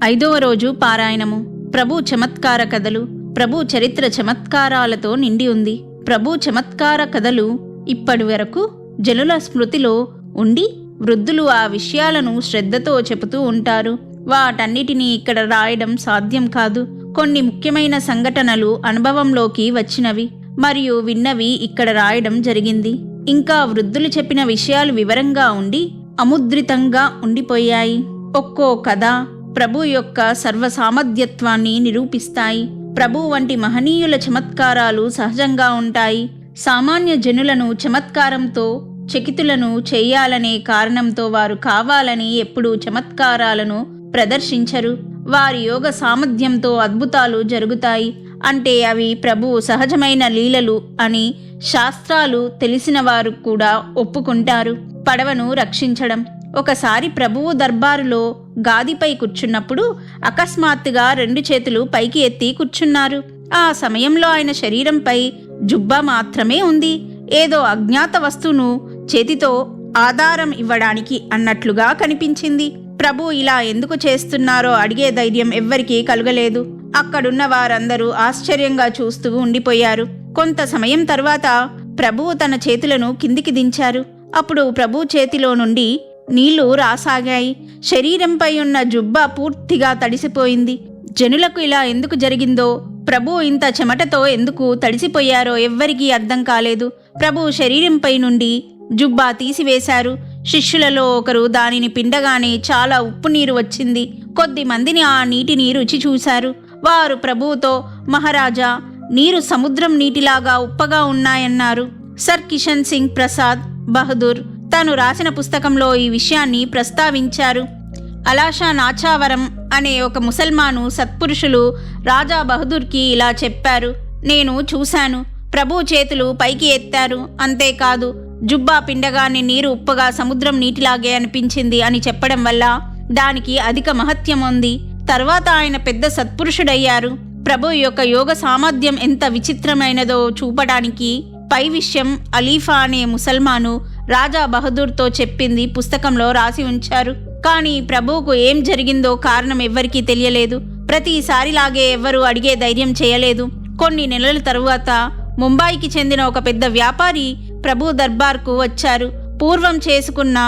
5వ రోజు పారాయణము. ప్రభు చమత్కార కథలు. ప్రభు చరిత్ర చమత్కారాలతో నిండి ఉంది. ప్రభు చమత్కార కథలు ఇప్పటి వరకు జనుల స్మృతిలో ఉండి వృద్ధులు ఆ విషయాలను శ్రద్ధతో చెబుతూ ఉంటారు. వాటన్నిటినీ ఇక్కడ రాయడం సాధ్యం కాదు. కొన్ని ముఖ్యమైన సంఘటనలు అనుభవంలోకి వచ్చినవి మరియు విన్నవి ఇక్కడ రాయడం జరిగింది. ఇంకా వృద్ధులు చెప్పిన విషయాలు వివరంగా ఉండి అముద్రితంగా ఉండిపోయాయి. ఒక్కో కథ ప్రభు యొక్క సర్వసామర్థ్యత్వాన్ని నిరూపిస్తాయి. ప్రభు వంటి మహనీయుల చమత్కారాలు సహజంగా ఉంటాయి. సామాన్య జనులను చమత్కారంతో చకితులను చేయాలనే కారణంతో వారు కావాలని ఎప్పుడూ చమత్కారాలను ప్రదర్శించరు. వారి యోగ సామర్థ్యంతో అద్భుతాలు జరుగుతాయి. అంటే అవి ప్రభువు సహజమైన లీలలు అని శాస్త్రాలు తెలిసిన వారు కూడా ఒప్పుకుంటారు. పడవను రక్షించడం. ఒకసారి ప్రభువు దర్బారులో గాదిపై కూర్చున్నప్పుడు అకస్మాత్తుగా 2 చేతులు పైకి ఎత్తి కూర్చున్నారు. ఆ సమయంలో ఆయన శరీరంపై జుబ్బా మాత్రమే ఉంది. ఏదో అజ్ఞాత వస్తువును చేతితో ఆధారం ఇవ్వడానికి అన్నట్లుగా కనిపించింది. ప్రభు ఇలా ఎందుకు చేస్తున్నారో అడిగే ధైర్యం ఎవ్వరికీ కలుగలేదు. అక్కడున్న వారందరూ ఆశ్చర్యంగా చూస్తూ ఉండిపోయారు. కొంత సమయం తర్వాత ప్రభువు తన చేతులను కిందికి దించారు. అప్పుడు ప్రభు చేతిలో నుండి నీళ్లు రాసాగాయి. శరీరంపై ఉన్న జుబ్బా పూర్తిగా తడిసిపోయింది. జనులకు ఇలా ఎందుకు జరిగిందో, ప్రభు ఇంత చెమటతో ఎందుకు తడిసిపోయారో ఎవ్వరికీ అర్థం కాలేదు. ప్రభు శరీరంపై నుండి జుబ్బా తీసివేశారు. శిష్యులలో ఒకరు దానిని పిండగానే చాలా ఉప్పు నీరు వచ్చింది. కొద్ది మందిని ఆ నీటిని రుచి చూశారు. వారు ప్రభువుతో, మహారాజా, నీరు సముద్రం నీటిలాగా ఉప్పగా ఉన్నాయన్నారు. సర్ కిషన్ సింగ్ ప్రసాద్ బహదూర్ తను రాసిన పుస్తకంలో ఈ విషయాన్ని ప్రస్తావించారు. అలాషా నాచావరం అనే ఒక ముసల్మాను సత్పురుషులు రాజా బహదూర్కి ఇలా చెప్పారు: నేను చూశాను, ప్రభు చేతులు పైకి ఎత్తారు, అంతేకాదు జుబ్బా పిండగానే నీరు ఉప్పగా సముద్రం నీటిలాగే అనిపించింది అని చెప్పడం వల్ల దానికి అధిక మహత్యం ఉంది. తర్వాత ఆయన పెద్ద సత్పురుషుడయ్యారు. ప్రభు యొక్క యోగ సామర్థ్యం ఎంత విచిత్రమైనదో చూపడానికి పై విషయం అలీఫా అనే ముసల్మాను రాజా బహదూర్తో చెప్పింది పుస్తకంలో రాసి ఉంచారు. కానీ ప్రభువుకు ఏం జరిగిందో కారణం ఎవ్వరికీ తెలియలేదు. ప్రతిసారిలాగే ఎవ్వరూ అడిగే ధైర్యం చేయలేదు. కొన్ని నెలల తరువాత ముంబాయికి చెందిన ఒక పెద్ద వ్యాపారి ప్రభు దర్బార్కు వచ్చారు. పూర్వం చేసుకున్న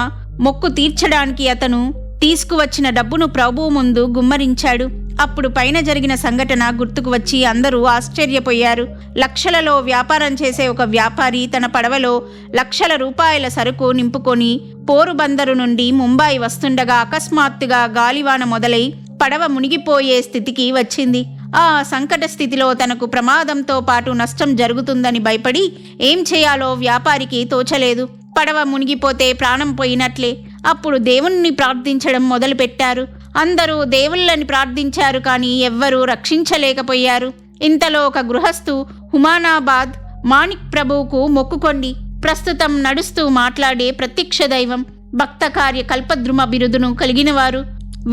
మొక్కు తీర్చడానికి అతను తీసుకువచ్చిన డబ్బును ప్రభువు ముందు గుమ్మరించాడు. అప్పుడు పైన జరిగిన సంఘటన గుర్తుకు వచ్చి అందరూ ఆశ్చర్యపోయారు. లక్షలలో వ్యాపారం చేసే ఒక వ్యాపారి తన పడవలో లక్షల రూపాయల సరుకు నింపుకొని పోరుబందరు నుండి ముంబాయి వస్తుండగా అకస్మాత్తుగా గాలివాన మొదలై పడవ మునిగిపోయే స్థితికి వచ్చింది. ఆ సంకట స్థితిలో తనకు ప్రమాదంతో పాటు నష్టం జరుగుతుందని భయపడి ఏం చేయాలో వ్యాపారికి తోచలేదు. పడవ మునిగిపోతే ప్రాణం పోయినట్లే. అప్పుడు దేవుణ్ణి ప్రార్థించడం మొదలుపెట్టారు. అందరూ దేవుళ్ళని ప్రార్థించారు, కానీ ఎవ్వరూ రక్షించలేకపోయారు. ఇంతలో ఒక గృహస్థు హుమానాబాద్ మాణిక్ ప్రభువుకు మొక్కుకొండి ప్రస్తుతం నడుస్తూ మాట్లాడే ప్రత్యక్ష దైవం, భక్త కార్య కల్పద్రుమ బిరుదును కలిగినవారు.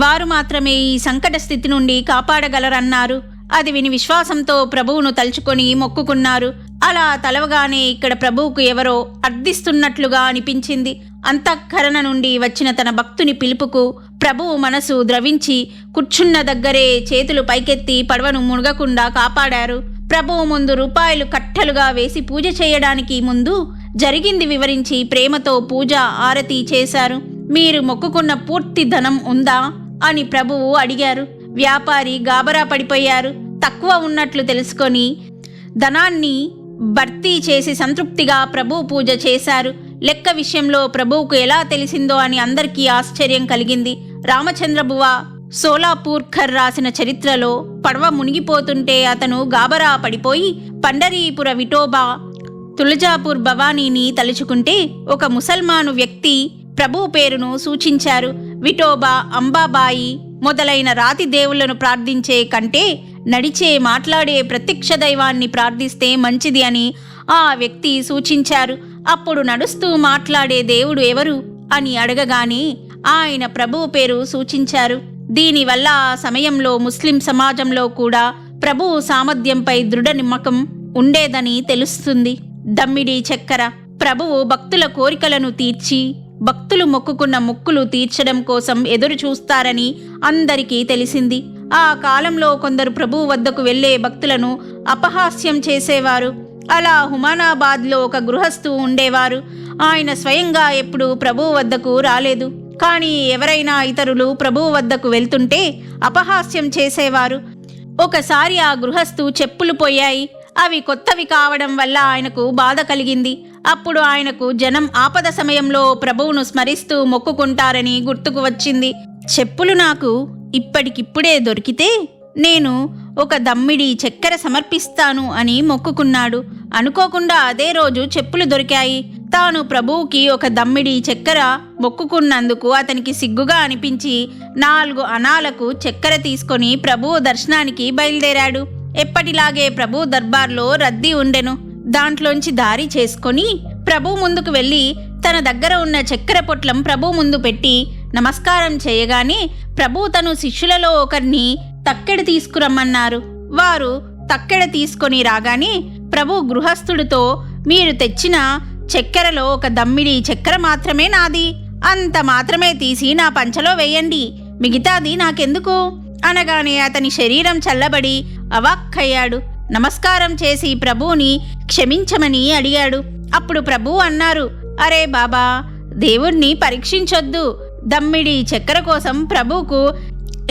వారు మాత్రమే ఈ సంకట స్థితి నుండి కాపాడగలరన్నారు. అది విని విశ్వాసంతో ప్రభువును తలుచుకొని మొక్కుకున్నారు. అలా తలవగానే ఇక్కడ ప్రభువుకు ఎవరో అర్థిస్తున్నట్లుగా అనిపించింది. అంతఃకరణ నుండి వచ్చిన తన భక్తుని పిలుపుకు ప్రభువు మనసు ద్రవించి కూర్చున్న దగ్గరే చేతులు పైకెత్తి పడవను మునగకుండా కాపాడారు. ప్రభువు ముందు రూపాయలు కట్టలుగా వేసి పూజ చేయడానికి ముందు జరిగింది వివరించి ప్రేమతో పూజ ఆరతి చేశారు. మీరు మొక్కుకున్న పూర్తి ధనం ఉందా అని ప్రభువు అడిగారు. వ్యాపారి గాబరా పడిపోయారు. తక్కువ ఉన్నట్లు తెలుసుకొని ధనాన్ని భర్తీ చేసి సంతృప్తిగా ప్రభు పూజ చేశారు. లెక్క విషయంలో ప్రభువుకు ఎలా తెలిసిందో అని అందరికీ ఆశ్చర్యం కలిగింది. రామచంద్రబువ సోలాపూర్కర్ రాసిన చరిత్రలో పడవ మునిగిపోతుంటే అతను గాబరా పడిపోయి పండరీపుర విఠోబా తులజాపూర్ భవానీని తలుచుకుంటే ఒక ముసల్మాను వ్యక్తి ప్రభు పేరును సూచించారు. విఠోబా, అంబాబాయి మొదలైన రాతి దేవుళ్లను ప్రార్థించే కంటే నడిచే మాట్లాడే ప్రత్యక్ష దైవాన్ని ప్రార్థిస్తే మంచిది అని ఆ వ్యక్తి సూచించారు. అప్పుడు నడుస్తూ మాట్లాడే దేవుడు ఎవరు అని అడగగానే ఆయన ప్రభువు పేరు సూచించారు. దీనివల్ల ఆ సమయంలో ముస్లిం సమాజంలో కూడా ప్రభువు సామర్థ్యంపై దృఢ నమ్మకం ఉండేదని తెలుస్తుంది. దమ్మిడి చక్కెర. ప్రభువు భక్తుల కోరికలను తీర్చి భక్తులు మొక్కుకున్న మొక్కులు తీర్చడం కోసం ఎదురు చూస్తారని అందరికీ తెలిసింది. ఆ కాలంలో కొందరు ప్రభువు వద్దకు వెళ్లే భక్తులను అపహాస్యం చేసేవారు. అలా హుమానాబాద్లో ఒక గృహస్థు ఉండేవారు. ఆయన స్వయంగా ఎప్పుడూ ప్రభువు వద్దకు రాలేదు. కానీ ఎవరైనా ఇతరులు ప్రభువు వద్దకు వెళ్తుంటే అపహాస్యం చేసేవారు. ఒకసారి ఆ గృహస్థు చెప్పులు పోయాయి. అవి కొత్తవి కావడం వల్ల ఆయనకు బాధ కలిగింది. అప్పుడు ఆయనకు జనం ఆపద సమయంలో ప్రభువును స్మరిస్తూ మొక్కుకుంటారని గుర్తుకు వచ్చింది. చెప్పులు నాకు ఇప్పటికిప్పుడే దొరికితే నేను ఒక దమ్మిడి చక్కెర సమర్పిస్తాను అని మొక్కుకున్నాడు. అనుకోకుండా అదే రోజు చెప్పులు దొరికాయి. తాను ప్రభువుకి ఒక దమ్మిడి చక్కెర మొక్కుకున్నందుకు అతనికి సిగ్గుగా అనిపించి 4 అనాలకు చక్కెర తీసుకొని ప్రభువు దర్శనానికి బయలుదేరాడు. ఎప్పటిలాగే ప్రభు దర్బార్లో రద్దీ ఉండెను. దాంట్లోంచి దారి చేసుకొని ప్రభు ముందుకు వెళ్ళి తన దగ్గర ఉన్న చక్కెర పొట్లం ప్రభు ముందు పెట్టి నమస్కారం చేయగానే ప్రభు తను శిష్యులలో ఒకరిని తక్కెడ తీసుకురమ్మన్నారు. వారు తక్కెడ తీసుకొని రాగానే ప్రభు గృహస్థుడితో, మీరు తెచ్చిన చక్కెరలో ఒక దమ్మిడి చక్కెర మాత్రమే నాది, అంత మాత్రమే తీసి నా పంచలో వేయండి, మిగతాది నాకెందుకు అనగానే అతని శరీరం చల్లబడి అవాక్కయ్యాడు. నమస్కారం చేసి ప్రభువుని క్షమించమని అడిగాడు. అప్పుడు ప్రభువు అన్నారు, అరే బాబా, దేవుణ్ణి పరీక్షించొద్దు. దమ్మిడి చక్కెర కోసం ప్రభువుకు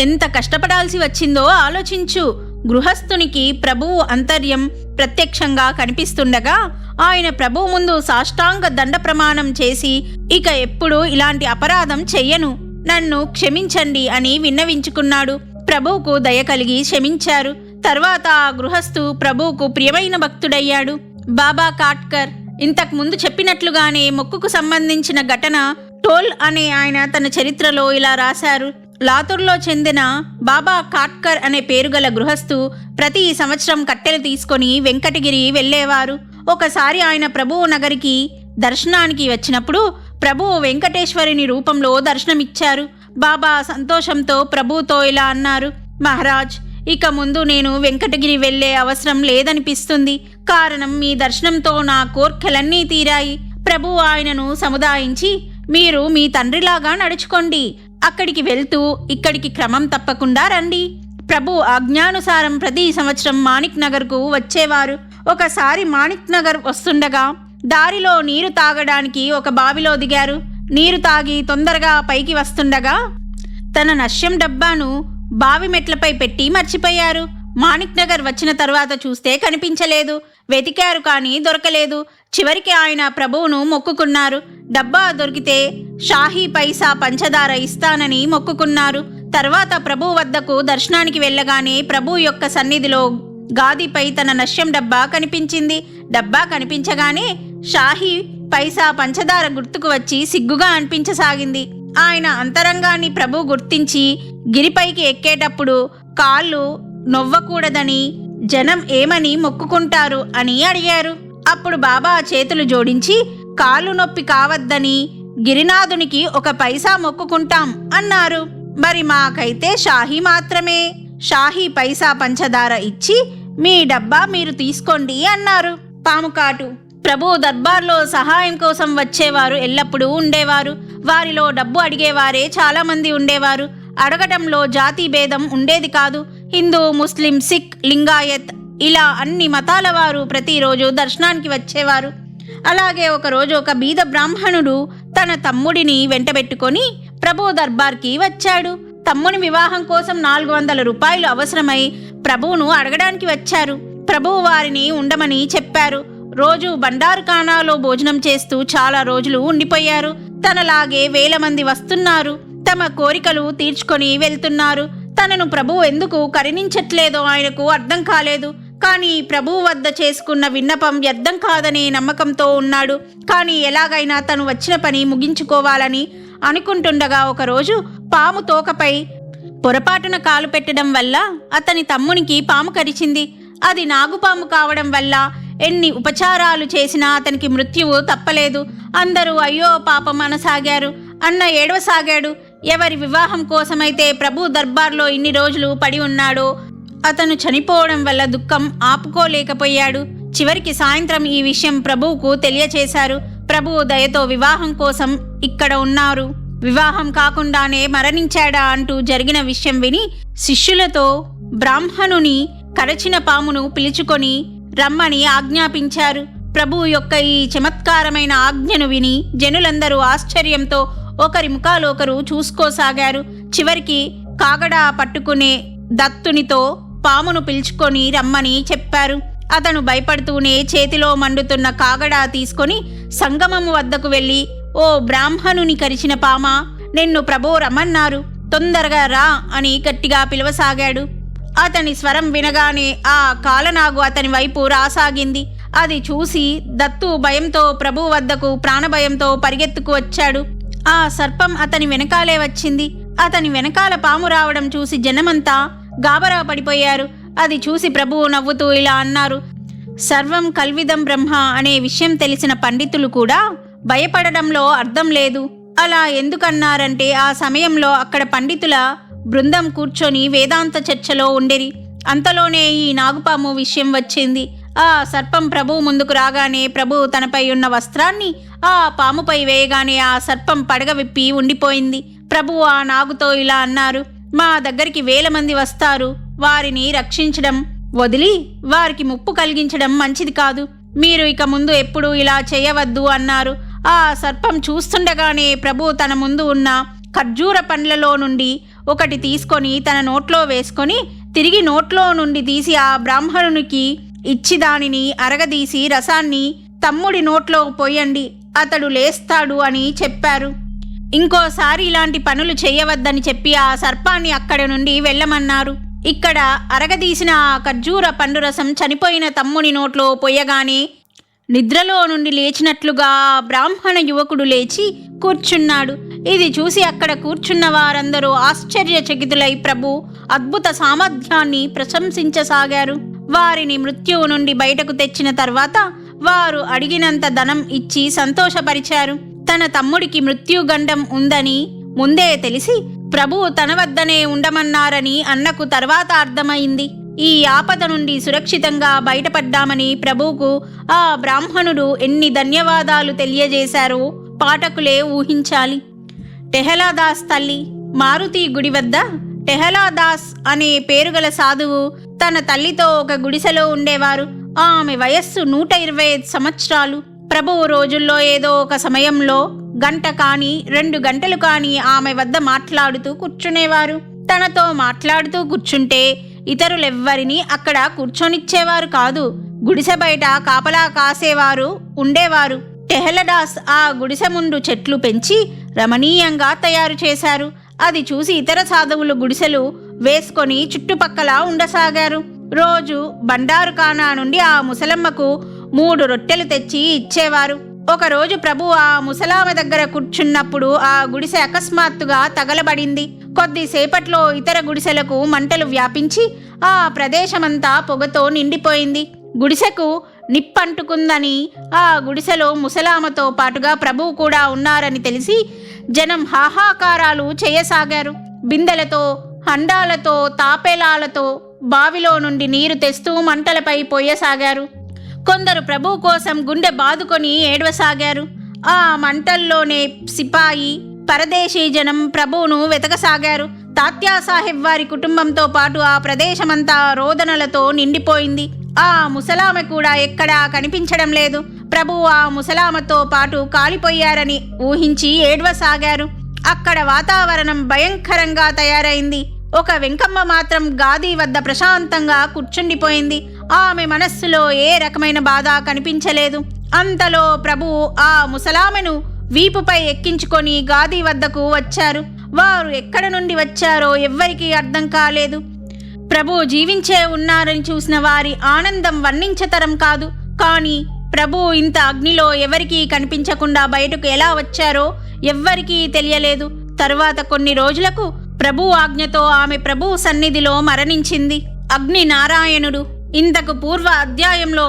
ఎంత కష్టపడాల్సి వచ్చిందో ఆలోచించు. గృహస్థునికి ప్రభువు అంతర్యం ప్రత్యక్షంగా కనిపిస్తుండగా ఆయన ప్రభువు ముందు సాష్టాంగ దండ ప్రమాణం చేసి ఇక ఎప్పుడు ఇలాంటి అపరాధం చెయ్యను, నన్ను క్షమించండి అని విన్నవించుకున్నాడు. ప్రభువుకు దయ కలిగి క్షమించారు. తర్వాత ఆ గృహస్థు ప్రభువుకు ప్రియమైన భక్తుడయ్యాడు. బాబా కాట్కర్ ఇంతకు ముందు చెప్పినట్లుగానే మొక్కుకు సంబంధించిన ఘటన టోల్ అనే ఆయన తన చరిత్రలో ఇలా రాశారు. లాతూర్లో చెందిన బాబా కాట్కర్ అనే పేరుగల గృహస్థు ప్రతి సంవత్సరం కట్టెలు తీసుకొని వెంకటగిరి వెళ్ళేవారు. ఒకసారి ఆయన ప్రభువు నగరికి దర్శనానికి వచ్చినప్పుడు ప్రభువు వెంకటేశ్వరుని రూపంలో దర్శనమిచ్చారు. బాబా సంతోషంతో ప్రభువుతో ఇలా అన్నారు, మహారాజ్, ఇక ముందు నేను వెంకటగిరి వెళ్లే అవసరం లేదనిపిస్తుంది. కారణం మీ దర్శనంతో నా కోర్కెలన్నీ తీరాయి. ప్రభువు ఆయనను సముదాయించి, మీరు మీ తండ్రిలాగా నడుచుకోండి, అక్కడికి వెళ్తూ ఇక్కడికి క్రమం తప్పకుండా రండి. ప్రభు ఆజ్ఞానుసారం ప్రతి సంవత్సరం మాణిక్ నగర్కు వచ్చేవారు. ఒకసారి మాణిక్ నగర్ వస్తుండగా దారిలో నీరు తాగడానికి ఒక బావిలో దిగారు. నీరు తాగి తొందరగా పైకి వస్తుండగా తన నశ్యం డబ్బాను బావి మెట్లపై పెట్టి మర్చిపోయారు. మాణిక్ నగర్ వచ్చిన తర్వాత చూస్తే కనిపించలేదు. వెతికారు కానీ దొరకలేదు. చివరికి ఆయన ప్రభువును మొక్కుకున్నారు. డబ్బా దొరికితే షాహీ పైసా పంచదార ఇస్తానని మొక్కుకున్నారు. తర్వాత ప్రభువు వద్దకు దర్శనానికి వెళ్ళగానే ప్రభు యొక్క సన్నిధిలో గాదిపై తన నశ్యం డబ్బా కనిపించింది. డబ్బా కనిపించగానే షాహీ పైసా పంచదార గుర్తుకు వచ్చి సిగ్గుగా అనిపించసాగింది. ఆయన అంతరంగాన్ని ప్రభు గుర్తించి గిరిపైకి ఎక్కేటప్పుడు కాళ్ళు నొవ్వకూడదని, జనం ఏమని మొక్కుకుంటారు అని అడిగారు. అప్పుడు బాబా చేతులు జోడించి కాళ్ళు నొప్పి కావద్దని గిరినాథునికి 1 పైసా మొక్కుకుంటాం అన్నారు. మరి మాకైతే షాహీ మాత్రమే, షాహీ పైసా పంచదార ఇచ్చి మీ డబ్బా మీరు తీసుకోండి అన్నారు. పాముకాటు ప్రభు దర్బార్లో సహాయం కోసం వచ్చేవారు ఎల్లప్పుడూ ఉండేవారు. వారిలో డబ్బు అడిగేవారే చాలా మంది ఉండేవారు. అడగటంలో జాతి భేదం ఉండేది కాదు. హిందూ, ముస్లిం, సిక్, లింగాయత్ ఇలా అన్ని మతాల వారు ప్రతిరోజు దర్శనానికి వచ్చేవారు. అలాగే ఒకరోజు ఒక బీద బ్రాహ్మణుడు తన తమ్ముడిని వెంటబెట్టుకొని ప్రభు దర్బార్కి వచ్చాడు. తమ్ముని వివాహం కోసం 400 రూపాయలు అవసరమై ప్రభువును అడగడానికి వచ్చారు. ప్రభువు వారిని ఉండమని చెప్పారు. రోజు బండారుఖానాలో భోజనం చేస్తూ చాలా రోజులు ఉండిపోయారు. తనలాగే వేల మంది వస్తున్నారు, తమ కోరికలు తీర్చుకొని వెళ్తున్నారు. తనను ప్రభువు ఎందుకు కరుణించట్లేదో ఆయనకు అర్థం కాలేదు. కానీ ప్రభువు వద్ద చేసుకున్న విన్నపం వ్యర్థం కాదనే నమ్మకంతో ఉన్నాడు. కానీ ఎలాగైనా తను వచ్చిన పని ముగించుకోవాలని అనుకుంటుండగా ఒకరోజు పాము తోకపై పొరపాటున కాలు పెట్టడం వల్ల అతని తమ్మునికి పాము కరిచింది. అది నాగుపాము కావడం వల్ల ఎన్ని ఉపచారాలు చేసినా అతనికి మృత్యువు తప్పలేదు. అందరూ అయ్యో పాపం అనసాగారు. అన్న ఏడవసాగాడు. ఎవరి వివాహం కోసమైతే ప్రభు దర్బార్లో ఇన్ని రోజులు పడి ఉన్నాడో అతను చనిపోవడం వల్ల దుఃఖం ఆపుకోలేకపోయాడు. చివరికి సాయంత్రం ఈ విషయం ప్రభువుకు తెలియచేశారు. ప్రభువు దయతో వివాహం కోసం ఇక్కడ ఉన్నారు, వివాహం కాకుండానే మరణించాడా అంటూ జరిగిన విషయం విని శిష్యులతో బ్రాహ్మణుని కరచిన పామును పిలుచుకొని రమ్మని ఆజ్ఞాపించారు. ప్రభువు యొక్క ఈ చమత్కారమైన ఆజ్ఞను విని జనులందరూ ఆశ్చర్యంతో ఒకరి ముఖాలు ఒకరు చూసుకోసాగారు. చివరికి కాగడా పట్టుకునే దత్తునితో పామును పిలుచుకొని రమ్మని చెప్పారు. అతను భయపడుతూనే చేతిలో మండుతున్న కాగడా తీసుకొని సంగమము వద్దకు వెళ్ళి, ఓ బ్రాహ్మణుని కరిచిన పామా, నిన్ను ప్రభువు రమ్మన్నారు, తొందరగా రా అని గట్టిగా పిలవసాగాడు. అతని స్వరం వినగానే ఆ కాలనాగు అతని వైపు రాసాగింది. అది చూసి దత్తు భయంతో ప్రభువు వద్దకు ప్రాణభయంతో పరిగెత్తుకు వచ్చాడు. ఆ సర్పం అతని వెనకాలే వచ్చింది. అతని వెనకాల పాము రావడం చూసి జనమంతా గాబరా పడిపోయారు. అది చూసి ప్రభువు నవ్వుతూ ఇలా అన్నారు, సర్వం కల్విదం బ్రహ్మ అనే విషయం తెలిసిన పండితులు కూడా భయపడడంలో అర్థం లేదు. అలా ఎందుకన్నారంటే ఆ సమయంలో అక్కడ పండితుల బృందం కూర్చొని వేదాంత చర్చలో ఉండేరి. అంతలోనే ఈ నాగుపాము విషయం వచ్చింది. ఆ సర్పం ప్రభువు ముందుకు రాగానే ప్రభువు తనపై ఉన్న వస్త్రాన్ని ఆ పాముపై వేయగానే ఆ సర్పం పడగ విప్పి ఉండిపోయింది. ప్రభువు ఆ నాగుతో ఇలా అన్నారు, మా దగ్గరికి 1000 మంది వస్తారు, వారిని రక్షించడం వదిలి వారికి ముప్పు కలిగించడం మంచిది కాదు. మీరు ఇక ముందు ఎప్పుడూ ఇలా చేయవద్దు అన్నారు. ఆ సర్పం చూస్తుండగానే ప్రభువు తన ముందు ఉన్న ఖర్జూర పండ్లలో నుండి ఒకటి తీసుకొని తన నోట్లో వేసుకొని తిరిగి నోట్లో నుండి తీసి ఆ బ్రాహ్మణునికి ఇచ్చి దానిని అరగదీసి రసాన్ని తమ్ముడి నోట్లో పోయండి, అతడు లేస్తాడు అని చెప్పారు. ఇంకోసారి ఇలాంటి పనులు చేయవద్దని చెప్పి ఆ సర్పాన్ని అక్కడి నుండి వెళ్ళమన్నారు. ఇక్కడ అరగదీసిన ఆ ఖర్జూర పండు రసం చనిపోయిన తమ్ముని నోట్లో పొయ్యగానే నిద్రలో నుండి లేచినట్లుగా బ్రాహ్మణ యువకుడు లేచి కూర్చున్నాడు. ఇది చూసి అక్కడ కూర్చున్న వారందరూ ఆశ్చర్యచకితులై ప్రభు అద్భుత సామర్థ్యాన్ని ప్రశంసించసాగారు. వారిని మృత్యువు నుండి బయటకు తెచ్చిన తర్వాత వారు అడిగినంత ధనం ఇచ్చి సంతోషపరిచారు. తన తమ్ముడికి మృత్యుగండం ఉందని ముందే తెలిసి ప్రభువు తన వద్దనే ఉండమన్నారని అన్నకు తర్వాత అర్థమైంది. ఈ ఆపద నుండి సురక్షితంగా బయటపడ్డామని ప్రభువుకు ఆ బ్రాహ్మణుడు ఎన్ని ధన్యవాదాలు తెలియజేశారో పాఠకులే ఊహించాలి. టెహలాదాస్ తల్లి మారుతి గుడి వద్ద టెహలాదాస్ అనే పేరుగల సాధువు తన తల్లితో ఒక గుడిసెలో ఉండేవారు. ఆమె వయస్సు 125 సంవత్సరాలు. ప్రభువు రోజుల్లో ఏదో ఒక సమయంలో గంట కానీ 2 గంటలు కానీ ఆమె వద్ద మాట్లాడుతూ కూర్చునేవారు. తనతో మాట్లాడుతూ కూర్చుంటే ఇతరులెవ్వరినీ అక్కడ కూర్చొనిచ్చేవారు కాదు. గుడిసె బయట కాపలా కాసేవారు ఉండేవారు. టెహలడాస్ ఆ గుడిసె ముందు చెట్లు పెంచి రమణీయంగా తయారు చేశారు. అది చూసి ఇతర సాధువులు గుడిసెలు వేసుకొని చుట్టుపక్కల ఉండసాగారు. రోజు బండారుఖానా నుండి ఆ ముసలమ్మకు 3 రొట్టెలు తెచ్చి ఇచ్చేవారు. ఒకరోజు ప్రభు ఆ ముసలామె దగ్గర కూర్చున్నప్పుడు ఆ గుడిసె అకస్మాత్తుగా తగలబడింది. కొద్దిసేపట్లో ఇతర గుడిసెలకు మంటలు వ్యాపించి ఆ ప్రదేశమంతా పొగతో నిండిపోయింది. గుడిసెకు నిప్పంటుకుందని ఆ గుడిసెలో ముసలామతో పాటుగా ప్రభువు కూడా ఉన్నారని తెలిసి జనం హాహాకారాలు చేయసాగారు. బిందెలతో, హండాలతో, తాపేలాలతో బావిలో నుండి నీరు తెస్తూ మంటలపై పోయసాగారు. కొందరు ప్రభువు కోసం గుండె బాదుకొని ఏడవసాగారు. ఆ మంటల్లోనే సిపాయి, పరదేశీ జనం ప్రభువును వెతకసాగారు. తాత్యాసాహెబ్ వారి కుటుంబంతో పాటు ఆ ప్రదేశమంతా రోదనలతో నిండిపోయింది. ఆ ముసలామె కూడా ఎక్కడా కనిపించడం లేదు. ప్రభువు ఆ ముసలామతో పాటు కాలిపోయారని ఊహించి ఏడవసాగారు. అక్కడ వాతావరణం భయంకరంగా తయారైంది. ఒక వెంకమ్మ మాత్రం గాది వద్ద ప్రశాంతంగా కూర్చుండిపోయింది. ఆమె మనస్సులో ఏ రకమైన బాధ కనిపించలేదు. అంతలో ప్రభువు ఆ ముసలామెను వీపుపై ఎక్కించుకొని గాది వద్దకు వచ్చారు. వారు ఎక్కడ నుండి వచ్చారో ఎవ్వరికీ అర్థం కాలేదు. ప్రభు జీవించే ఉన్నారని చూసిన వారి ఆనందం వర్ణించతరం కాదు. కానీ ప్రభువు ఇంత అగ్నిలో ఎవరికీ కనిపించకుండా బయటకు ఎలా వచ్చారో ఎవ్వరికీ తెలియలేదు. తరువాత కొన్ని రోజులకు ప్రభు ఆజ్ఞతో ఆమె ప్రభువు సన్నిధిలో మరణించింది. అగ్ని నారాయణుడు ఇంతకు పూర్వ అధ్యాయంలో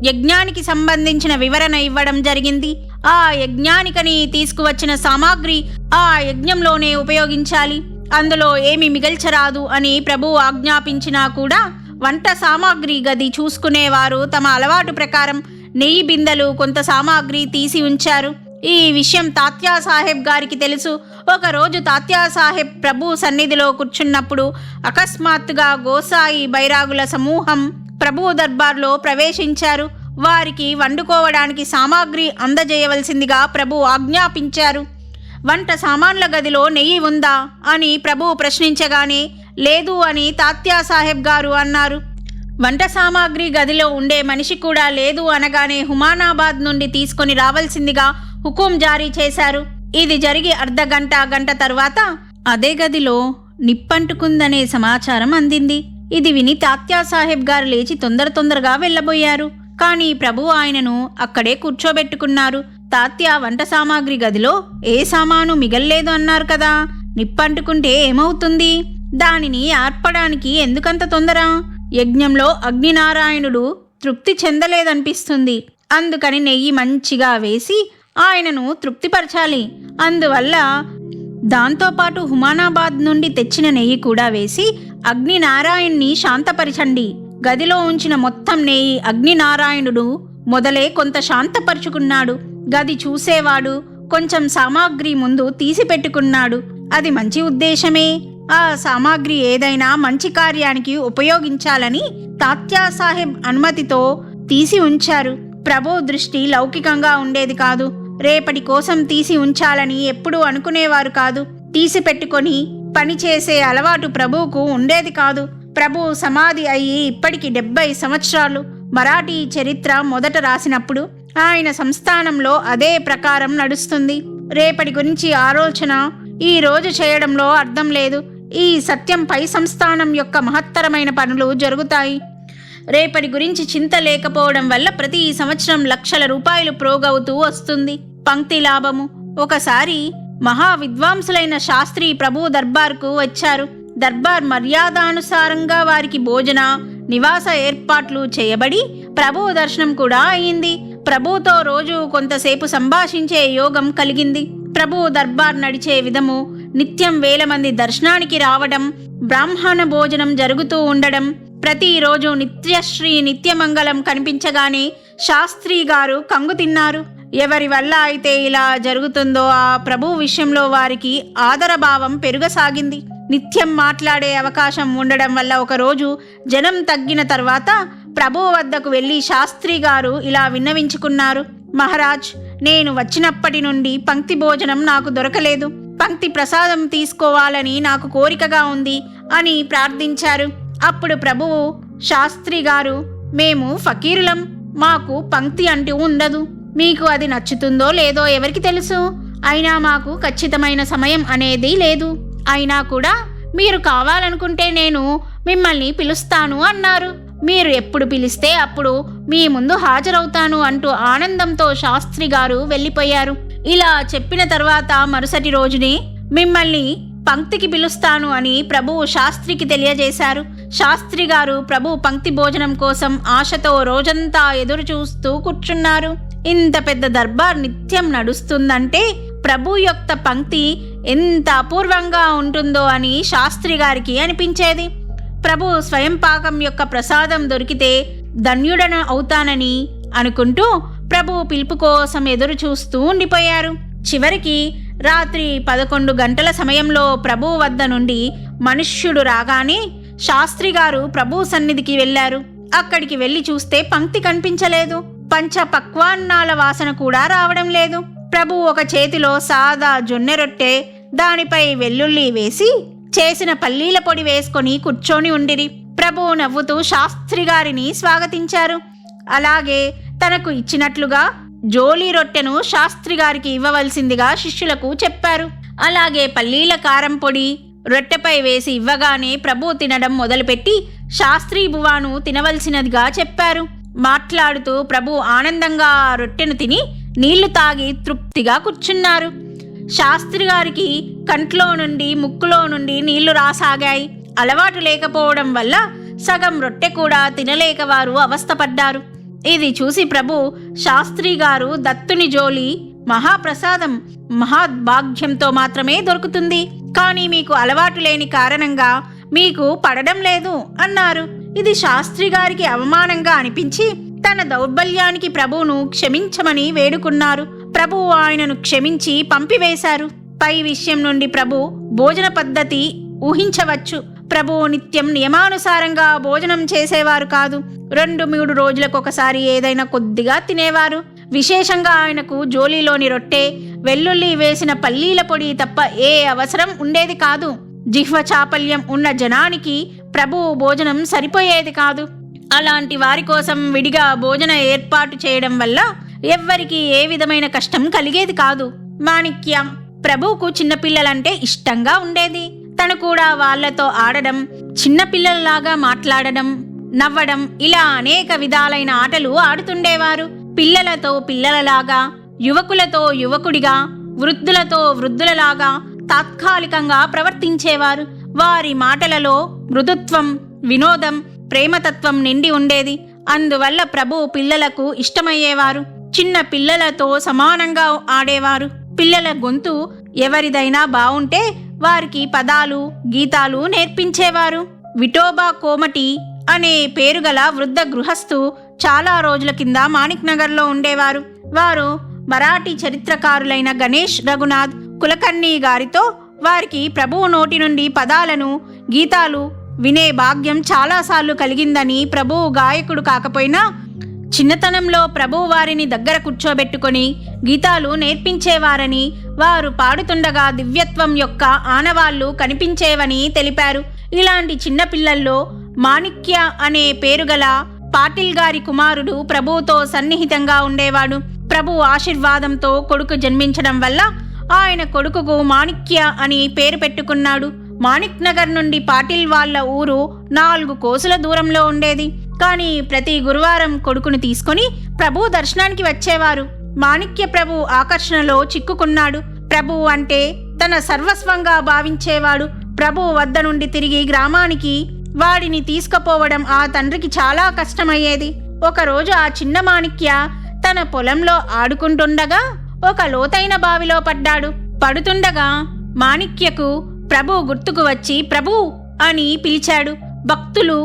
యజ్ఞానికి సంబంధించిన వివరణ ఇవ్వడం జరిగింది. ఆ యజ్ఞానికని తీసుకువచ్చిన సామాగ్రి ఆ యజ్ఞంలోనే ఉపయోగించాలి, అందులో ఏమి మిగల్చరాదు అని ప్రభువు ఆజ్ఞాపించినా కూడా వంట సామాగ్రి గది చూసుకునేవారు తమ అలవాటు ప్రకారం నెయ్యి బిందెలు, కొంత సామాగ్రి తీసి ఉంచారు. ఈ విషయం తాత్యాసాహెబ్ గారికి తెలుసు. ఒకరోజు తాత్యాసాహెబ్ ప్రభు సన్నిధిలో కూర్చున్నప్పుడు అకస్మాత్తుగా గోసాయి బైరాగుల సమూహం ప్రభు దర్బార్లో ప్రవేశించారు. వారికి వండుకోవడానికి సామాగ్రి అందజేయవలసిందిగా ప్రభు ఆజ్ఞాపించారు. వంట సామాన్ల గదిలో నెయ్యి ఉందా అని ప్రభు ప్రశ్నించగానే లేదు అని తాత్యాసాహెబ్ గారు అన్నారు. వంట సామాగ్రి గదిలో ఉండే మనిషి కూడా లేదు అనగానే హుమానాబాద్ నుండి తీసుకొని రావాల్సిందిగా హుకుం జారీ చేశారు. ఇది జరిగి గంట తరువాత అదే గదిలో నిప్పంటుకుందనే సమాచారం అందింది. ఇది విని తాత్యాసాహెబ్ గారు లేచి తొందరగా వెళ్ళబోయారు. కానీ ప్రభు ఆయనను అక్కడే కూర్చోబెట్టుకున్నారు. తాత్య వంట సామాగ్రి గదిలో ఏ సామాను మిగల్లేదు అన్నారు కదా, నిప్పంటుకుంటే ఏమవుతుంది? దానిని ఆర్పడానికి ఎందుకంత తొందర? యజ్ఞంలో అగ్నినారాయణుడు తృప్తి చెందలేదనిపిస్తుంది. అందుకని నెయ్యి మంచిగా వేసి ఆయనను తృప్తిపరచాలి. అందువల్ల దాంతోపాటు హుమానాబాద్ నుండి తెచ్చిన నెయ్యి కూడా వేసి అగ్నినారాయణ్ణి శాంతపరచండి. గదిలో ఉంచిన మొత్తం నెయ్యి అగ్నినారాయణుడు మొదలే కొంత శాంతపరుచుకున్నాడు. గది చూసేవాడు కొంచెం సామాగ్రి ముందు తీసి పెట్టుకున్నాడు. అది మంచి ఉద్దేశమే. ఆ సామాగ్రి ఏదైనా మంచి కార్యానికి ఉపయోగించాలని తాత్యాసాహెబ్ అనుమతితో తీసి ఉంచారు. ప్రభు దృష్టి లౌకికంగా ఉండేది కాదు. రేపటి కోసం తీసి ఉంచాలని ఎప్పుడూ అనుకునేవారు కాదు. తీసి పెట్టుకొని పనిచేసే అలవాటు ప్రభువుకు ఉండేది కాదు. ప్రభు సమాధి అయ్యి ఇప్పటికి 70 సంవత్సరాలు. మరాఠీ చరిత్ర మొదట రాసినప్పుడు ఆయన సంస్థానంలో అదే ప్రకారం నడుస్తుంది. రేపటి గురించి ఆలోచన ఈ రోజు చేయడంలో అర్థం లేదు. ఈ సత్యం పై సంస్థానం యొక్క మహత్తరమైన పనులు జరుగుతాయి. రేపటి గురించి చింత లేకపోవడం వల్ల ప్రతి సంవత్సరం లక్షల రూపాయలు ప్రోగవుతూ వస్తుంది. పంక్తి లాభము. ఒకసారి మహా విద్వాంసులైన శాస్త్రి ప్రభు దర్బార్కు వచ్చారు. దర్బార్ మర్యాదానుసారంగా వారికి భోజన నివాస ఏర్పాట్లు చేయబడి ప్రభు దర్శనం కూడా అయింది. ప్రభుతో రోజు కొంతసేపు సంభాషించే యోగం కలిగింది. ప్రభు దర్బార్ నడిచే విధము, నిత్యం 1000 మంది దర్శనానికి రావడం, బ్రాహ్మణ భోజనం జరుగుతూ ఉండడం, ప్రతిరోజు నిత్యశ్రీ నిత్యమంగళం కనిపించగానే శాస్త్రి గారు కంగు తిన్నారు. ఎవరి వల్ల అయితే ఇలా జరుగుతుందో ఆ ప్రభు విషయంలో వారికి ఆదరభావం పెరుగసాగింది. నిత్యం మాట్లాడే అవకాశం ఉండడం వల్ల ఒకరోజు జనం తగ్గిన తర్వాత ప్రభు వద్దకు వెళ్ళి శాస్త్రి గారు ఇలా విన్నవించుకున్నారు. మహారాజ్, నేను వచ్చినప్పటి నుండి పంక్తి భోజనం నాకు దొరకలేదు. పంక్తి ప్రసాదం తీసుకోవాలని నాకు కోరికగా ఉంది అని ప్రార్థించారు. అప్పుడు ప్రభువు శాస్త్రి గారు, మేము ఫకీరులం, మాకు పంక్తి అంటూ ఉండదు. మీకు అది నచ్చుతుందో లేదో ఎవరికి తెలుసు. అయినా మాకు ఖచ్చితమైన సమయం అనేది లేదు. అయినా కూడా మీరు కావాలనుకుంటే నేను మిమ్మల్ని పిలుస్తాను అన్నారు. మీరు ఎప్పుడు పిలిస్తే అప్పుడు మీ ముందు హాజరవుతాను అంటూ ఆనందంతో శాస్త్రి గారు వెళ్ళిపోయారు. ఇలా చెప్పిన తర్వాత మరుసటి రోజునే మిమ్మల్ని పంక్తికి పిలుస్తాను అని ప్రభువు శాస్త్రికి తెలియజేశారు. శాస్త్రి గారు ప్రభు పంక్తి భోజనం కోసం ఆశతో రోజంతా ఎదురు చూస్తూ కూర్చున్నారు. ఇంత పెద్ద దర్బార్ నిత్యం నడుస్తుందంటే ప్రభు యొక్క పంక్తి ఎంత అపూర్వంగా ఉంటుందో అని శాస్త్రి గారికి అనిపించేది. ప్రభు స్వయం పాకం యొక్క ప్రసాదం దొరికితే ధన్యుడన అవుతానని అనుకుంటూ ప్రభు పిలుపు కోసం ఎదురు చూస్తూ ఉండిపోయారు. చివరికి రాత్రి 11 గంటల సమయంలో ప్రభు వద్ద నుండి మనుష్యుడు రాగానే శాస్త్రి గారు ప్రభు సన్నిధికి వెళ్ళారు. అక్కడికి వెళ్ళి చూస్తే పంక్తి కనిపించలేదు. పంచ పక్వాన్నాల వాసన కూడా రావడం లేదు. ప్రభు ఒక చేతిలో సాదా జొన్నె రొట్టె, దానిపై వెల్లుల్లి వేసి చేసిన పల్లీల పొడి వేసుకొని కూర్చొని ఉండిరి. ప్రభు నవ్వుతూ శాస్త్రి గారిని స్వాగతించారు. అలాగే తనకు ఇచ్చినట్లుగా జోలి రొట్టెను శాస్త్రి గారికి ఇవ్వవలసిందిగా శిష్యులకు చెప్పారు. అలాగే పల్లీల కారం పొడి రొట్టెపై వేసి ఇవ్వగానే ప్రభు తినడం మొదలుపెట్టి శాస్త్రి బువాను తినవలసినదిగా చెప్పారు. మాట్లాడుతూ ప్రభు ఆనందంగా ఆ రొట్టెను తిని నీళ్లు తాగి తృప్తిగా కూర్చున్నారు. శాస్త్రి గారికి కంట్లో నుండి ముక్కులో నుండి నీళ్లు రాసాగాయి. అలవాటు లేకపోవడం వల్ల సగం రొట్టె కూడా తినలేక వారు అవస్థపడ్డారు. ఇది చూసి ప్రభు శాస్త్రి గారు దత్తుని జోలి మహాప్రసాదం మహాద్భాగ్యంతో మాత్రమే దొరుకుతుంది, కానీ మీకు అలవాటు లేని కారణంగా మీకు పడడం లేదు అన్నారు. ఇది శాస్త్రి గారికి అవమానంగా అనిపించి తన దౌర్బల్యానికి ప్రభువును క్షమించమని వేడుకున్నారు. ప్రభువు ఆయనను క్షమించి పంపివేశారు. పై విషయం నుండి ప్రభు భోజన పద్ధతి ఊహించవచ్చు. ప్రభువు నిత్యం నియమానుసారంగా భోజనం చేసేవారు కాదు. 2-3 రోజులకొకసారి ఏదైనా కొద్దిగా తినేవారు. విశేషంగా ఆయనకు జోలీలోని రొట్టె, వెల్లుల్లి వేసిన పల్లీల పొడి తప్ప ఏ అవసరం ఉండేది కాదు. జిహ్వ చాపల్యం ఉన్న జనానికి ప్రభువు భోజనం సరిపోయేది కాదు. అలాంటి వారి కోసం విడిగా భోజన ఏర్పాటు చేయడం వల్ల ఎవ్వరికీ ఏ విధమైన కష్టం కలిగేది కాదు. మాణిక్య ప్రభువుకు చిన్నపిల్లలంటే ఇష్టంగా ఉండేది. తను కూడా వాళ్లతో ఆడడం, చిన్నపిల్లలలాగా మాట్లాడడం, నవ్వడం, ఇలా అనేక విధాలైన ఆటలు ఆడుతుండేవారు. పిల్లలతో పిల్లలలాగా, యువకులతో యువకుడిగా, వృద్ధులతో వృద్ధులలాగా తాత్కాలికంగా ప్రవర్తించేవారు. వారి మాటలలో మృదుత్వం, వినోదం, ప్రేమతత్వం నిండి ఉండేది. అందువల్ల ప్రభు పిల్లలకు ఇష్టమయ్యేవారు. చిన్న పిల్లలతో సమానంగా ఆడేవారు. పిల్లల గొంతు ఎవరిదైనా బావుంటే వారికి పదాలు, గీతాలు నేర్పించేవారు. విఠోబా కోమటి అనే పేరుగల వృద్ధ గృహస్థు చాలా రోజుల కింద మాణిక్ నగర్లో ఉండేవారు. వారు మరాఠీ చరిత్రకారులైన గణేష్ రఘునాథ్ కులకర్ణి గారితో వారికి ప్రభువు నోటి నుండి పదాలను, గీతాలు వినే భాగ్యం చాలాసార్లు కలిగిందని, ప్రభువు గాయకుడు కాకపోయినా చిన్నతనంలో ప్రభువు వారిని దగ్గర కూర్చోబెట్టుకొని గీతాలు నేర్పించేవారని, వారు పాడుతుండగా దివ్యత్వం యొక్క ఆనవాళ్లు కనిపించేవని తెలిపారు. ఇలాంటి చిన్నపిల్లల్లో మాణిక్య అనే పేరుగల పాటిల్ గారి కుమారుడు ప్రభువుతో సన్నిహితంగా ఉండేవాడు. ప్రభు ఆశీర్వాదంతో కొడుకు జన్మించడం వల్ల ఆయన కొడుకుకు మాణిక్య అని పేరు పెట్టుకున్నాడు. మాణిక్ నగర్ నుండి పాటిల్ వాళ్ళ ఊరు 4 కోసుల దూరంలో ఉండేది. కానీ ప్రతి గురువారం కొడుకును తీసుకుని ప్రభు దర్శనానికి వచ్చేవారు. మాణిక్య ప్రభు ఆకర్షణలో చిక్కుకున్నాడు. ప్రభు అంటే తన సర్వస్వంగా భావించేవాడు. ప్రభు వద్ద నుండి తిరిగి గ్రామానికి వాడిని తీసుకుపోవడం ఆ తండ్రికి చాలా కష్టమయ్యేది. ఒకరోజు ఆ చిన్న మాణిక్య తన పొలంలో ఆడుకుంటుండగా ఒక లోతైన బావిలో పడ్డాడు. పడుతుండగా మాణిక్యకు ప్రభు గుర్తుకు వచ్చి ప్రభు అని పిలిచాడు. భక్తులు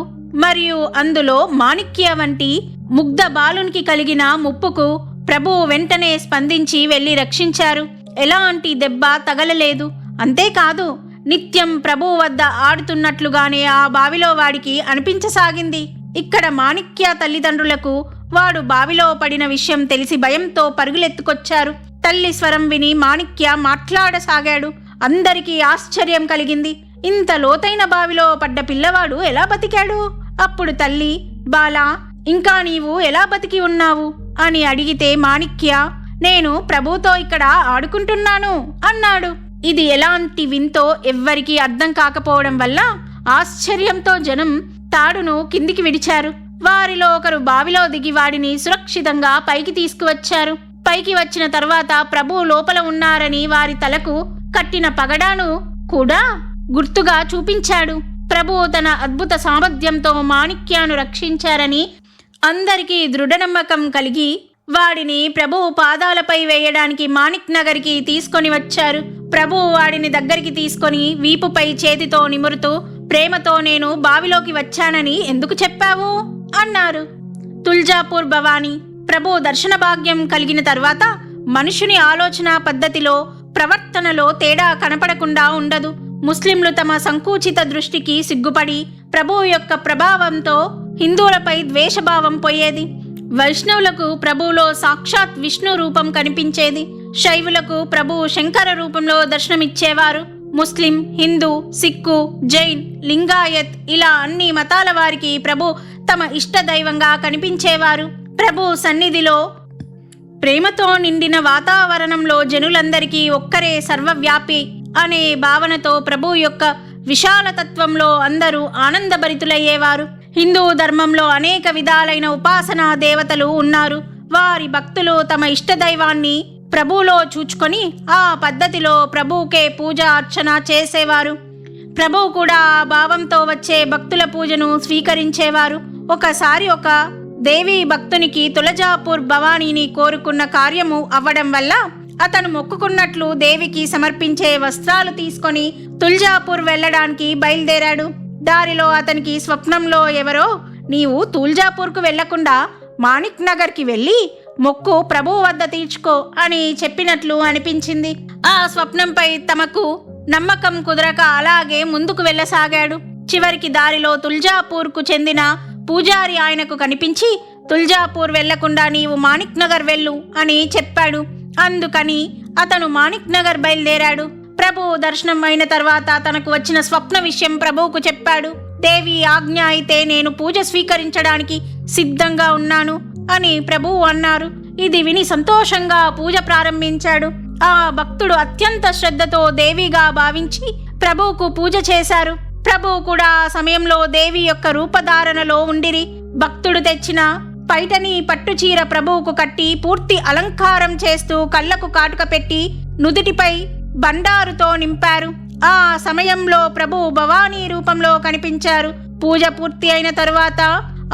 మరియు అందులో మాణిక్య వంటి ముగ్ధ బాలునికి కలిగిన ముప్పుకు ప్రభువు వెంటనే స్పందించి వెళ్లి రక్షించారు. ఎలాంటి దెబ్బ తగలలేదు. అంతేకాదు, నిత్యం ప్రభువు వద్ద ఆడుతున్నట్లుగానే ఆ బావిలో వాడికి అనిపించసాగింది. ఇక్కడ మాణిక్య తల్లిదండ్రులకు వాడు బావిలో పడిన విషయం తెలిసి భయంతో పరుగులెత్తుకొచ్చారు. తల్లి స్వరం విని మాణిక్య మాట్లాడసాగాడు. అందరికీ ఆశ్చర్యం కలిగింది. ఇంత లోతైన బావిలో పడ్డ పిల్లవాడు ఎలా బతికాడు? అప్పుడు తల్లి, బాలా, ఇంకా నీవు ఎలా బతికి ఉన్నావు అని అడిగితే మాణిక్య, నేను ప్రభుతో ఇక్కడ ఆడుకుంటున్నాను అన్నాడు. ఇది ఎలాంటి వింతో ఎవ్వరికీ అర్థం కాకపోవడం వల్ల ఆశ్చర్యంతో జనం తాడును కిందికి విడిచారు. వారిలో ఒకరు బావిలో దిగి వాడిని సురక్షితంగా పైకి తీసుకువచ్చారు. పైకి వచ్చిన తర్వాత ప్రభు లోపల ఉన్నారని వారి తలకు కట్టిన పగడాను కూడా గుర్తుగా చూపించాడు. ప్రభువు తన అద్భుత సామర్థ్యంతో మాణిక్యాను రక్షించారని అందరికీ దృఢనమ్మకం కలిగి వాడిని ప్రభువు పాదాలపై వేయడానికి మాణిక్ నగర్కి తీసుకొని వచ్చారు. ప్రభువు వాడిని దగ్గరికి తీసుకొని వీపుపై చేతితో నిమురుతూ, ప్రేమతో నేను బావిలోకి వచ్చానని ఎందుకు చెప్పావు అన్నారు. తుల్జాపూర్ భవానీ ప్రభు దర్శన భాగ్యం కలిగిన తర్వాత మనుషుని ఆలోచన పద్ధతిలో, ప్రవర్తనలో తేడా కనపడకుండా ఉండదు. ముస్లింలు తమ సంకుచిత దృష్టికి సిగ్గుపడి ప్రభువు యొక్క ప్రభావంతో హిందువులపై ద్వేషభావం పోయేది. వైష్ణవులకు ప్రభువులో సాక్షాత్ విష్ణు రూపం కనిపించేది. శైవులకు ప్రభువు శంకర రూపంలో దర్శనమిచ్చేవారు. ముస్లిం, హిందూ, సిక్కు, జైన్, లింగాయత్ ఇలా అన్ని మతాల వారికి ప్రభు తమ ఇష్ట దైవంగా కనిపించేవారు. ప్రభు సన్నిధిలో ప్రేమతో నిండిన వాతావరణంలో జనులందరికీ ఒక్కరే సర్వవ్యాపి అనే భావనతో ప్రభు యొక్క విశాలతత్వంలో అందరూ ఆనందభరితులయ్యేవారు. హిందూ ధర్మంలో అనేక విధాలైన ఉపాసనా దేవతలు ఉన్నారు. వారి భక్తులు తమ ఇష్టదైవాన్ని ప్రభువులో చూచుకొని ఆ పద్ధతిలో ప్రభువుకే పూజ అర్చన చేసేవారు. ప్రభువు కూడా ఆ భావంతో వచ్చే భక్తుల పూజను స్వీకరించేవారు. ఒకసారి ఒక దేవి భక్తునికి తులజాపూర్ భవానీని కోరుకున్న కార్యము అవ్వడం వల్ల అతను మొక్కుకున్నట్లు దేవికి సమర్పించే వస్త్రాలు తీసుకొని తుల్జాపూర్ వెళ్ళడానికి బయలుదేరాడు. దారిలో అతనికి స్వప్నంలో ఎవరో, నీవు తుల్జాపూర్కు వెళ్లకుండా మాణిక్ నగర్కి వెళ్ళి మొక్కు ప్రభువు వద్ద తీర్చుకో అని చెప్పినట్లు అనిపించింది. ఆ స్వప్నంపై తమకు నమ్మకం కుదరక అలాగే ముందుకు వెళ్ళసాగాడు. చివరికి దారిలో తుల్జాపూర్కు చెందిన పూజారి ఆయనకు కనిపించి, తుల్జాపూర్ వెళ్లకుండా నీవు మాణిక్ నగర్ వెళ్ళు అని చెప్పాడు. అందుకని అతను మాణిక్ నగర్ బయలుదేరాడు. ప్రభువు దర్శనం అయిన తర్వాత తనకు వచ్చిన స్వప్న విషయం ప్రభువుకు చెప్పాడు. దేవి ఆజ్ఞ అయితే నేను పూజ స్వీకరించడానికి సిద్ధంగా ఉన్నాను అని ప్రభువు అన్నారు. ఇది విని సంతోషంగా పూజ ప్రారంభించాడు. ఆ భక్తుడు అత్యంత శ్రద్ధతో దేవిగా భావించి ప్రభువుకు పూజ చేశారు. ప్రభువు కూడా ఆ సమయంలో దేవి యొక్క రూపధారణలో ఉండిరి. భక్తుడు తెచ్చిన పైటని పట్టుచీర ప్రభువుకు కట్టి పూర్తి అలంకారం చేస్తూ కళ్ళకు కాటుక పెట్టి నుదుటిపై బండారుతో నింపారు. ఆ సమయంలో ప్రభువు భవానీ రూపంలో కనిపించారు. పూజ పూర్తి అయిన తరువాత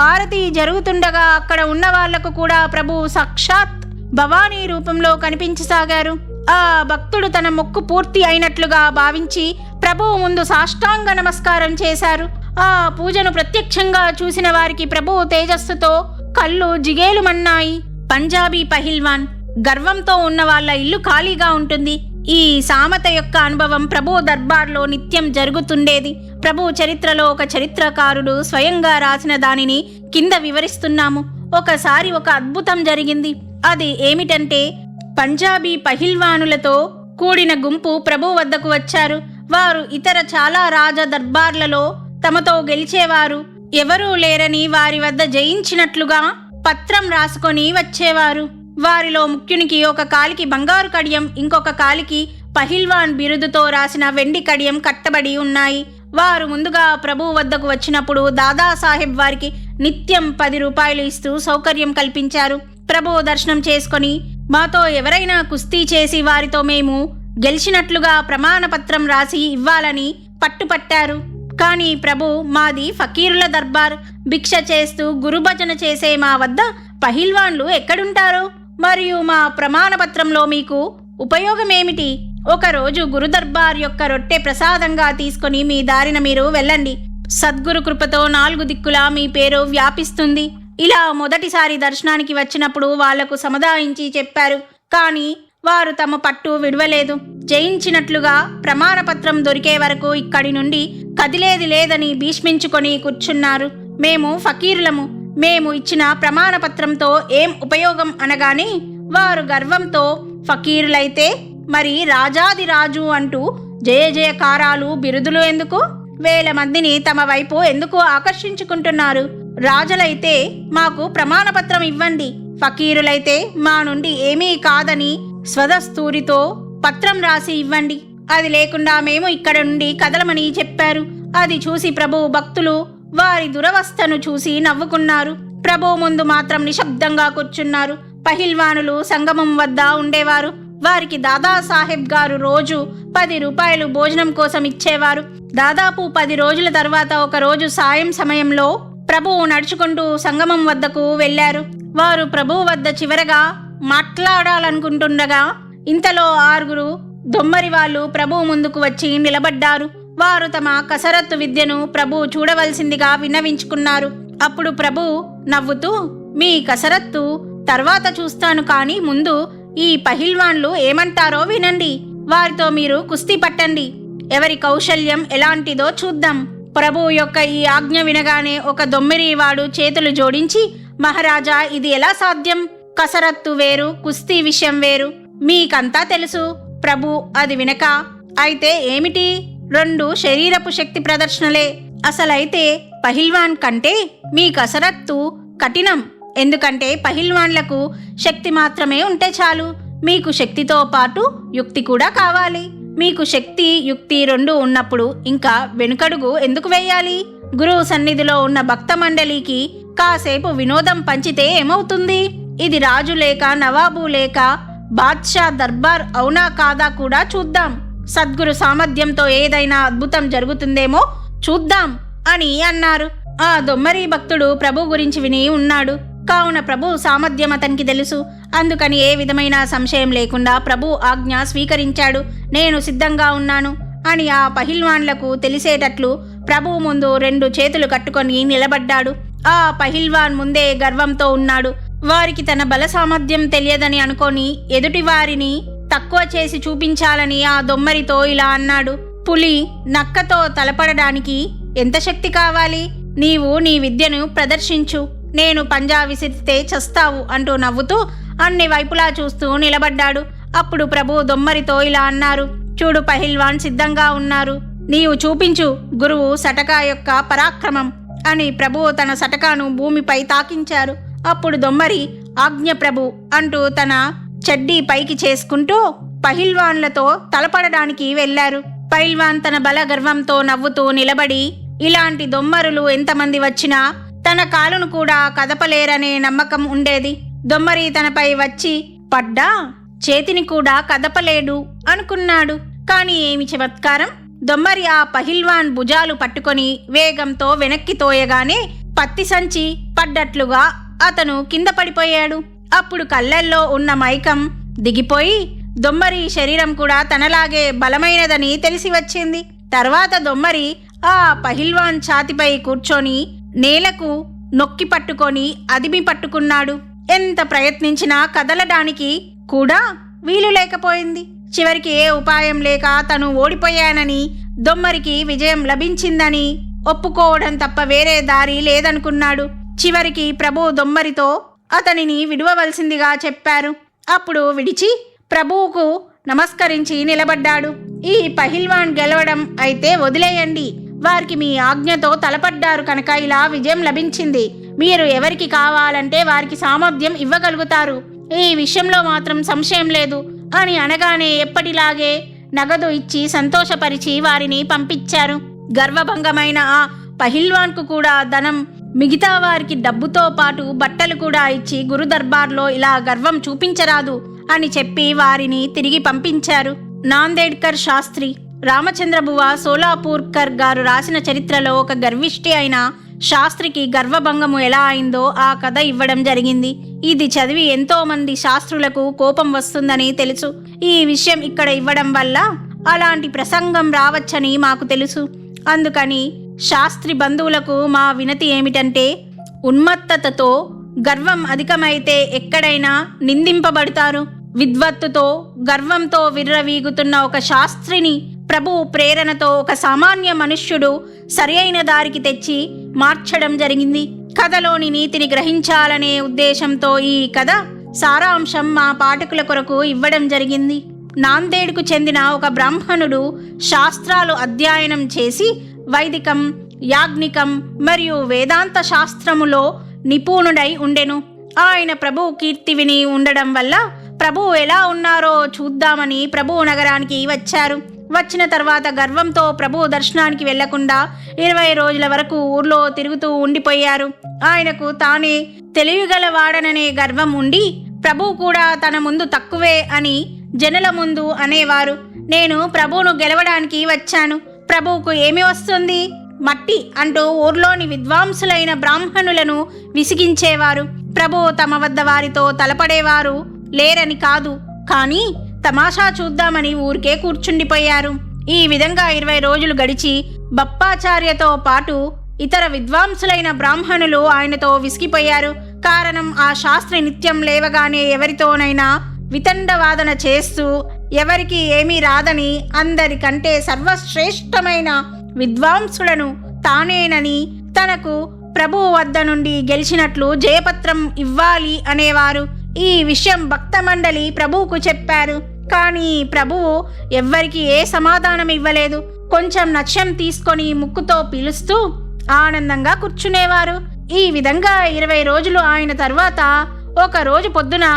ఆరతి జరుగుతుండగా అక్కడ ఉన్న వాళ్లకు కూడా ప్రభువు సాక్షాత్ భవానీ రూపంలో కనిపించసాగారు. ఆ భక్తుడు తన మొక్కు పూర్తి అయినట్లుగా భావించి ప్రభువు ముందు సాష్టాంగ నమస్కారం చేశారు. ఆ పూజను ప్రత్యక్షంగా చూసిన వారికి ప్రభువు తేజస్సుతో కళ్ళు జిగేలుమన్నాయి. పంజాబీ పహిల్వాన్ గర్వంతో ఉన్న వాళ్ళ ఇల్లు ఖాళీగా ఉంటుంది. ఈ సామెత యొక్క అనుభవం ప్రభువు దర్బార్లో నిత్యం జరుగుతుండేది. ప్రభువు చరిత్రలో ఒక చరిత్రకారుడు స్వయంగా రాసిన దానిని కింద వివరిస్తున్నాము. ఒకసారి ఒక అద్భుతం జరిగింది. అది ఏమిటంటే, పంజాబీ పహిల్వానులతో కూడిన గుంపు ప్రభువు వద్దకు వచ్చారు. వారు ఇతర చాలా రాజ దర్బార్లలో తమతో గెలిచేవారు ఎవరూ లేరని వారి వద్ద జయించినట్లుగా పత్రం రాసుకొని వచ్చేవారు. వారిలో ముఖ్యునికి ఒక కాలికి బంగారు కడియం, ఇంకొక కాలికి పహిల్వాన్ బిరుదుతో రాసిన వెండి కడియం కట్టబడి ఉన్నాయి. వారు ముందుగా ప్రభువు వద్దకు వచ్చినప్పుడు దాదాసాహెబ్ వారికి నిత్యం 10 రూపాయలు ఇస్తూ సౌకర్యం కల్పించారు. ప్రభువు దర్శనం చేసుకొని మాతో ఎవరైనా కుస్తీ చేసి వారితో మేము గెలిచినట్లుగా ప్రమాణపత్రం రాసి ఇవ్వాలని పట్టుపట్టారు. కానీ ప్రభు, మాది ఫకీరుల దర్బార్, భిక్ష చేస్తూ గురుభజన చేసే మా వద్ద పహిల్వాన్లు ఎక్కడుంటారో, మరియు మా ప్రమాణపత్రంలో మీకు ఉపయోగమేమిటి? ఒకరోజు గురుదర్బార్ యొక్క రొట్టె ప్రసాదంగా తీసుకొని మీ దారిన మీరు వెళ్ళండి. సద్గురు కృపతో 4 దిక్కులా మీ పేరు వ్యాపిస్తుంది. ఇలా మొదటిసారి దర్శనానికి వచ్చినప్పుడు వాళ్లకు సముదాయించి చెప్పారు. కానీ వారు తమ పట్టు విడవలేదు. జయించినట్లుగా ప్రమాణపత్రం దొరికే వరకు ఇక్కడి నుండి కదిలేది లేదని భీష్మించుకొని కూర్చున్నారు. మేము ఫకీరులము, మేము ఇచ్చిన ప్రమాణపత్రంతో ఏం ఉపయోగం అనగానే వారు గర్వంతో, ఫకీరులైతే మరి రాజాది రాజు అంటూ జయ జయకారాలు బిరుదులు ఎందుకు? వేల మందిని తమ వైపు ఎందుకు ఆకర్షించుకుంటున్నారు? రాజులైతే మాకు ప్రమాణపత్రం ఇవ్వండి, ఫకీరులైతే మా నుండి ఏమీ కాదని స్వదస్తూరితో పత్రం రాసి ఇవ్వండి. అది లేకుండా మేము ఇక్కడ నుండి కదలమని చెప్పారు. అది చూసి ప్రభు భక్తులు వారి దురవస్థను చూసి నవ్వుకున్నారు. ప్రభు ముందు మాత్రం నిశ్శబ్దంగా కూర్చున్నారు. పహిల్వానులు సంగమం వద్ద ఉండేవారు. వారికి దాదాసాహెబ్ గారు రోజు 10 రూపాయలు భోజనం కోసం ఇచ్చేవారు. దాదాపు 10 రోజుల తర్వాత ఒక రోజు సాయం సమయంలో ప్రభువు నడుచుకుంటూ సంగమం వద్దకు వెళ్లారు. వారు ప్రభువు వద్ద చివరగా మాట్లాడాలనుకుంటుండగా ఇంతలో 6 దొమ్మరి వాళ్ళు ప్రభువు ముందుకు వచ్చి నిలబడ్డారు. వారు తమ కసరత్తు విద్యను ప్రభువు చూడవలసిందిగా విన్నవించుకున్నారు. అప్పుడు ప్రభువు నవ్వుతూ, మీ కసరత్తు తర్వాత చూస్తాను, కానీ ముందు ఈ పహిల్వాన్లు ఏమంటారో వినండి. వారితో మీరు కుస్తీ పట్టండి. ఎవరి కౌశల్యం ఎలాంటిదో చూద్దాం. ప్రభువు యొక్క ఈ ఆజ్ఞ వినగానే ఒక దొమ్మిరివాడు చేతులు జోడించి, మహారాజా, ఇది ఎలా సాధ్యం? కసరత్తు వేరు, కుస్తీ విషయం వేరు, మీకంతా తెలుసు. ప్రభు అది వినక, అయితే ఏమిటి? 2 శరీరపు శక్తి ప్రదర్శనలే. అసలైతే పహిల్వాన్ కంటే మీ కసరత్తు కఠినం. ఎందుకంటే పహిల్వాన్లకు శక్తి మాత్రమే ఉంటే చాలు. మీకు శక్తితో పాటు యుక్తి కూడా కావాలి. మీకు శక్తి, యుక్తి 2 ఉన్నప్పుడు ఇంకా వెనుకడుగు ఎందుకు వేయాలి? గురువు సన్నిధిలో ఉన్న భక్త మండలికి కాసేపు వినోదం పంచితే ఏమవుతుంది? ఇది రాజు లేక నవాబు లేక బాద్షా దర్బార్ అవునా కాదా కూడా చూద్దాం. సద్గురు సామర్థ్యంతో ఏదైనా అద్భుతం జరుగుతుందేమో చూద్దాం అని అన్నారు. ఆ దొమ్మరి భక్తుడు ప్రభు గురించి విని ఉన్నాడు. కావున ప్రభు సామర్థ్యం అతనికి తెలుసు. అందుకని ఏ విధమైన సంశయం లేకుండా ప్రభు ఆజ్ఞ స్వీకరించాడు. నేను సిద్ధంగా ఉన్నాను అని ఆ పహిల్వాన్లకు తెలిసేటట్లు ప్రభు ముందు 2 చేతులు కట్టుకొని నిలబడ్డాడు. ఆ పహిల్వాన్ ముందే గర్వంతో ఉన్నాడు. వారికి తన బల సామర్థ్యం తెలియదని అనుకొని ఎదుటి వారిని తక్కువ చేసి చూపించాలని ఆ దొమ్మరితో ఇలా అన్నాడు. పులి నక్కతో తలపడడానికి ఎంత శక్తి కావాలి? నీవు నీ విద్యను ప్రదర్శించు, నేను పంజా విసిరితే చస్తావు అంటూ నవ్వుతూ అన్ని వైపులా చూస్తూ నిలబడ్డాడు. అప్పుడు ప్రభు దొమ్మరితో ఇలా అన్నారు. చూడు పహిల్వాన్ సిద్ధంగా ఉన్నారు, నీవు చూపించు గురువు సటకా యొక్క పరాక్రమం అని ప్రభువు తన సటకాను భూమిపై తాకించారు. అప్పుడు దొమ్మరి ఆజ్ఞ ప్రభు అంటూ తన చెడ్డీ పైకి చేసుకుంటూ పహిల్వాన్లతో తలపడడానికి వెళ్లారు. పహిల్వాన్ తన బల గర్వంతో నవ్వుతూ నిలబడి, ఇలాంటి దొమ్మరులు ఎంతమంది వచ్చినా తన కాలును కూడా కదపలేరనే నమ్మకం ఉండేది. దొమ్మరి తనపై వచ్చి పడ్డా చేతిని కూడా కదపలేడు అనుకున్నాడు. కాని ఏమి చమత్కారం! దొమ్మరి ఆ పహిల్వాన్ భుజాలు పట్టుకొని వేగంతో వెనక్కి తోయగానే పత్తి సంచి పడ్డట్లుగా అతను కింద పడిపోయాడు. అప్పుడు కళ్ళల్లో ఉన్న మైకం దిగిపోయి దొమ్మరి శరీరం కూడా తనలాగే బలమైనదని తెలిసి వచ్చింది. తర్వాత దొమ్మరి ఆ పహిల్వాన్ ఛాతిపై కూర్చొని నేలకు నొక్కి పట్టుకొని అదిమి పట్టుకున్నాడు. ఎంత ప్రయత్నించినా కదలడానికి కూడా వీలు లేకపోయింది. చివరికి ఏ ఉపాయం లేక తను ఓడిపోయానని, దొమ్మరికి విజయం లభించిందని ఒప్పుకోవడం తప్ప వేరే దారి లేదనుకున్నాడు. చివరికి ప్రభు దొమ్మరితో అతనిని విడువవలసిందిగా చెప్పారు. అప్పుడు విడిచి ప్రభువుకు నమస్కరించి నిలబడ్డాడు. ఈ పహిల్వాన్ గెలవడం అయితే వదిలేయండి, వారికి మీ ఆజ్ఞతో తలపడ్డారు కనుక ఇలా విజయం లభించింది. మీరు ఎవరికి కావాలంటే వారికి సామర్థ్యం ఇవ్వగలుగుతారు, ఈ విషయంలో మాత్రం సంశయం లేదు అని అనగానే ఎప్పటిలాగే నగదు ఇచ్చి సంతోషపరిచి వారిని పంపించారు. గర్వభంగమైన ఆ పహిల్వాన్కు కూడా ధనం, మిగతా వారికి డబ్బుతో పాటు బట్టలు కూడా ఇచ్చి గురు దర్బార్లో ఇలా గర్వం చూపించరాదు అని చెప్పి వారిని తిరిగి పంపించారు. నాందేడ్కర్ శాస్త్రి రామచంద్రబువ సోలాపూర్కర్ గారు రాసిన చరిత్రలో ఒక గర్విష్టి అయిన శాస్త్రికి గర్వభంగము ఎలా అయిందో ఆ కథ ఇవ్వడం జరిగింది. ఇది చదివి ఎంతో మంది శాస్త్రులకు కోపం వస్తుందని తెలుసు. ఈ విషయం ఇక్కడ ఇవ్వడం వల్ల అలాంటి ప్రసంగం రావచ్చని మాకు తెలుసు. అందుకని శాస్త్రి బంధువులకు మా వినతి ఏమిటంటే, ఉన్మత్తతతో గర్వం అధికమైతే ఎక్కడైనా నిందింపబడతారు. విద్వత్తుతో గర్వంతో విర్రవీగుతున్న ఒక శాస్త్రిని ప్రభువు ప్రేరణతో ఒక సామాన్య మనుష్యుడు సరి అయిన దారికి తెచ్చి మార్చడం జరిగింది. కథలోని నీతిని గ్రహించాలనే ఉద్దేశంతో ఈ కథ సారాంశం మా పాఠకుల కొరకు ఇవ్వడం జరిగింది. నాందేడ్కు చెందిన ఒక బ్రాహ్మణుడు శాస్త్రాలు అధ్యయనం చేసి వైదికం, యాజ్ఞికం మరియు వేదాంత శాస్త్రములో నిపుణుడై ఉండెను. ఆయన ప్రభువు కీర్తి విని ఉండడం వల్ల ప్రభువు ఎలా ఉన్నారో చూద్దామని ప్రభువు నగరానికి వచ్చారు. వచ్చిన తర్వాత గర్వంతో ప్రభువు దర్శనానికి వెళ్లకుండా 20 రోజుల వరకు ఊర్లో తిరుగుతూ ఉండిపోయారు. ఆయనకు తానే తెలివిగలవాడననే గర్వం ఉండి ప్రభువు కూడా తన ముందు తక్కువే అని జనుల ముందు అనేవారు. నేను ప్రభువును గెలవడానికి వచ్చాను, ప్రభువుకు ఏమి వస్తుంది, మట్టి అంటూ ఊర్లోని విద్వాంసులైన బ్రాహ్మణులను విసిగించేవారు. ప్రభువు తమ వద్ద వారితో తలపడేవారు లేరని కాదు, కానీ తమాషా చూద్దామని ఊరికే కూర్చుండిపోయారు. ఈ విధంగా 20 రోజులు గడిచి బప్పాచార్యతో పాటు ఇతర విద్వాంసులైన బ్రాహ్మణులు ఆయనతో విసిగిపోయారు. కారణం, ఆ శాస్త్రి నిత్యం లేవగానే ఎవరితోనైనా వితండవాదన చేస్తూ ఎవరికి ఏమీ రాదని, అందరికంటే సర్వశ్రేష్టమైన విద్వాంసులను తానేనని, తనకు ప్రభువు వద్ద నుండి గెలిచినట్లు జయపత్రం ఇవ్వాలి అనేవారు. ఈ విషయం భక్త మండలి ప్రభువుకు చెప్పారు. కానీ ప్రభువు ఎవ్వరికి ఏ సమాధానం ఇవ్వలేదు. కొంచెం నశ్యం తీసుకొని ముక్కుతో పీలుస్తూ ఆనందంగా కూర్చునేవారు. ఈ విధంగా 20 రోజులు ఆయన తర్వాత ఒక రోజు పొద్దున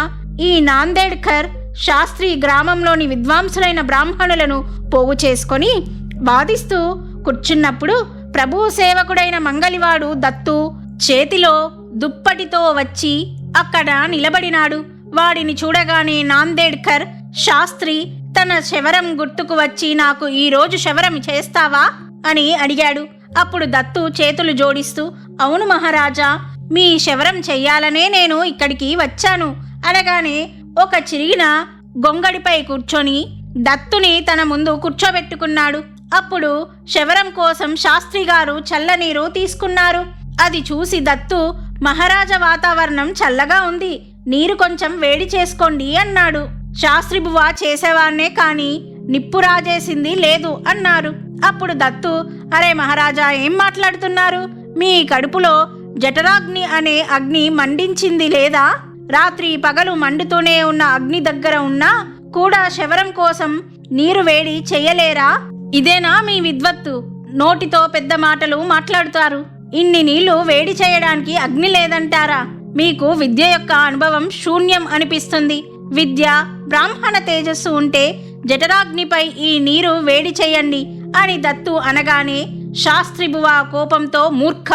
ఈ నాందేడ్కర్ శాస్త్రి గ్రామంలోని విద్వాంసులైన బ్రాహ్మణులను పోగు చేసుకొని వాదిస్తూ కూర్చున్నప్పుడు ప్రభువు సేవకుడైన మంగలివాడు దత్తు చేతిలో దుప్పటితో వచ్చి అక్కడ నిలబడినాడు. వాడిని చూడగానే నాందేడ్కర్ శాస్త్రి తన శవరం గుర్తుకు వచ్చి, నాకు ఈ రోజు శవరం చేస్తావా అని అడిగాడు. అప్పుడు దత్తు చేతులు జోడిస్తూ, అవును మహారాజా, మీ శవరం చెయ్యాలనే నేను ఇక్కడికి వచ్చాను అనగానే ఒక చిరిగిన గొంగడిపై కూర్చొని దత్తుని తన ముందు కూర్చోబెట్టుకున్నాడు. అప్పుడు శవరం కోసం శాస్త్రి గారు చల్లనీరు తీసుకున్నారు. అది చూసి దత్తు మహారాజా వాతావరణం చల్లగా ఉంది, నీరు కొంచెం వేడి చేసుకోండి అన్నాడు. శాస్త్రిబువ చేసేవాన్నే కాని నిప్పు రాజేసింది లేదు అన్నారు. అప్పుడు దత్తు, అరే మహారాజా, ఏం మాట్లాడుతున్నారు? మీ కడుపులో జఠరాగ్ని అనే అగ్ని మండించింది లేదా? రాత్రి పగలు మండుతూనే ఉన్న అగ్ని దగ్గర ఉన్నా కూడా శవరం కోసం నీరు వేడి చెయ్యలేరా? ఇదేనా మీ విద్వత్తు? నోటితో పెద్ద మాటలు మాట్లాడుతారు. ఇన్ని నీళ్లు వేడి చేయడానికి అగ్ని లేదంటారా? మీకు విద్య యొక్క అనుభవం శూన్యం అనిపిస్తుంది. విద్య, బ్రాహ్మణ తేజస్సు ఉంటే జఠరాగ్నిపై ఈ నీరు వేడి చేయండి అని దత్తు అనగానే శాస్త్రిబువ కోపంతో, మూర్ఖ,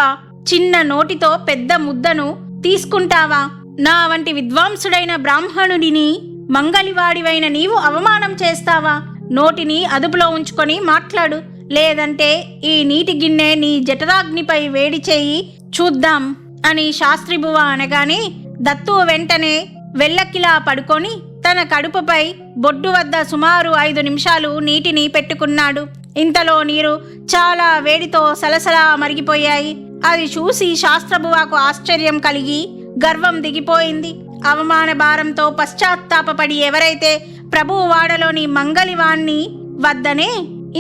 చిన్న నోటితో పెద్ద ముద్దను తీసుకుంటావా? నా వంటి విద్వాంసుడైన బ్రాహ్మణుడిని మంగలివాడివైన నీవు అవమానం చేస్తావా? నోటిని అదుపులో ఉంచుకొని మాట్లాడు, లేదంటే ఈ నీటి గిన్నె నీ జఠరాగ్నిపై వేడి చేయి చూద్దాం అని శాస్త్రిబువ అనగానే దత్తు వెంటనే వెల్లకిలా పడుకొని తన కడుపుపై బొడ్డు వద్ద సుమారు 5 నిమిషాలు నీటిని పెట్టుకున్నాడు. ఇంతలో నీరు చాలా వేడితో సలసలా మరిగిపోయాయి. అది చూసి శాస్త్రబువకు ఆశ్చర్యం కలిగి గర్వం దిగిపోయింది. అవమాన భారంతో పశ్చాత్తాపపడి, ఎవరైతే ప్రభువు వాడలోని మంగలివాణ్ణి వద్దనే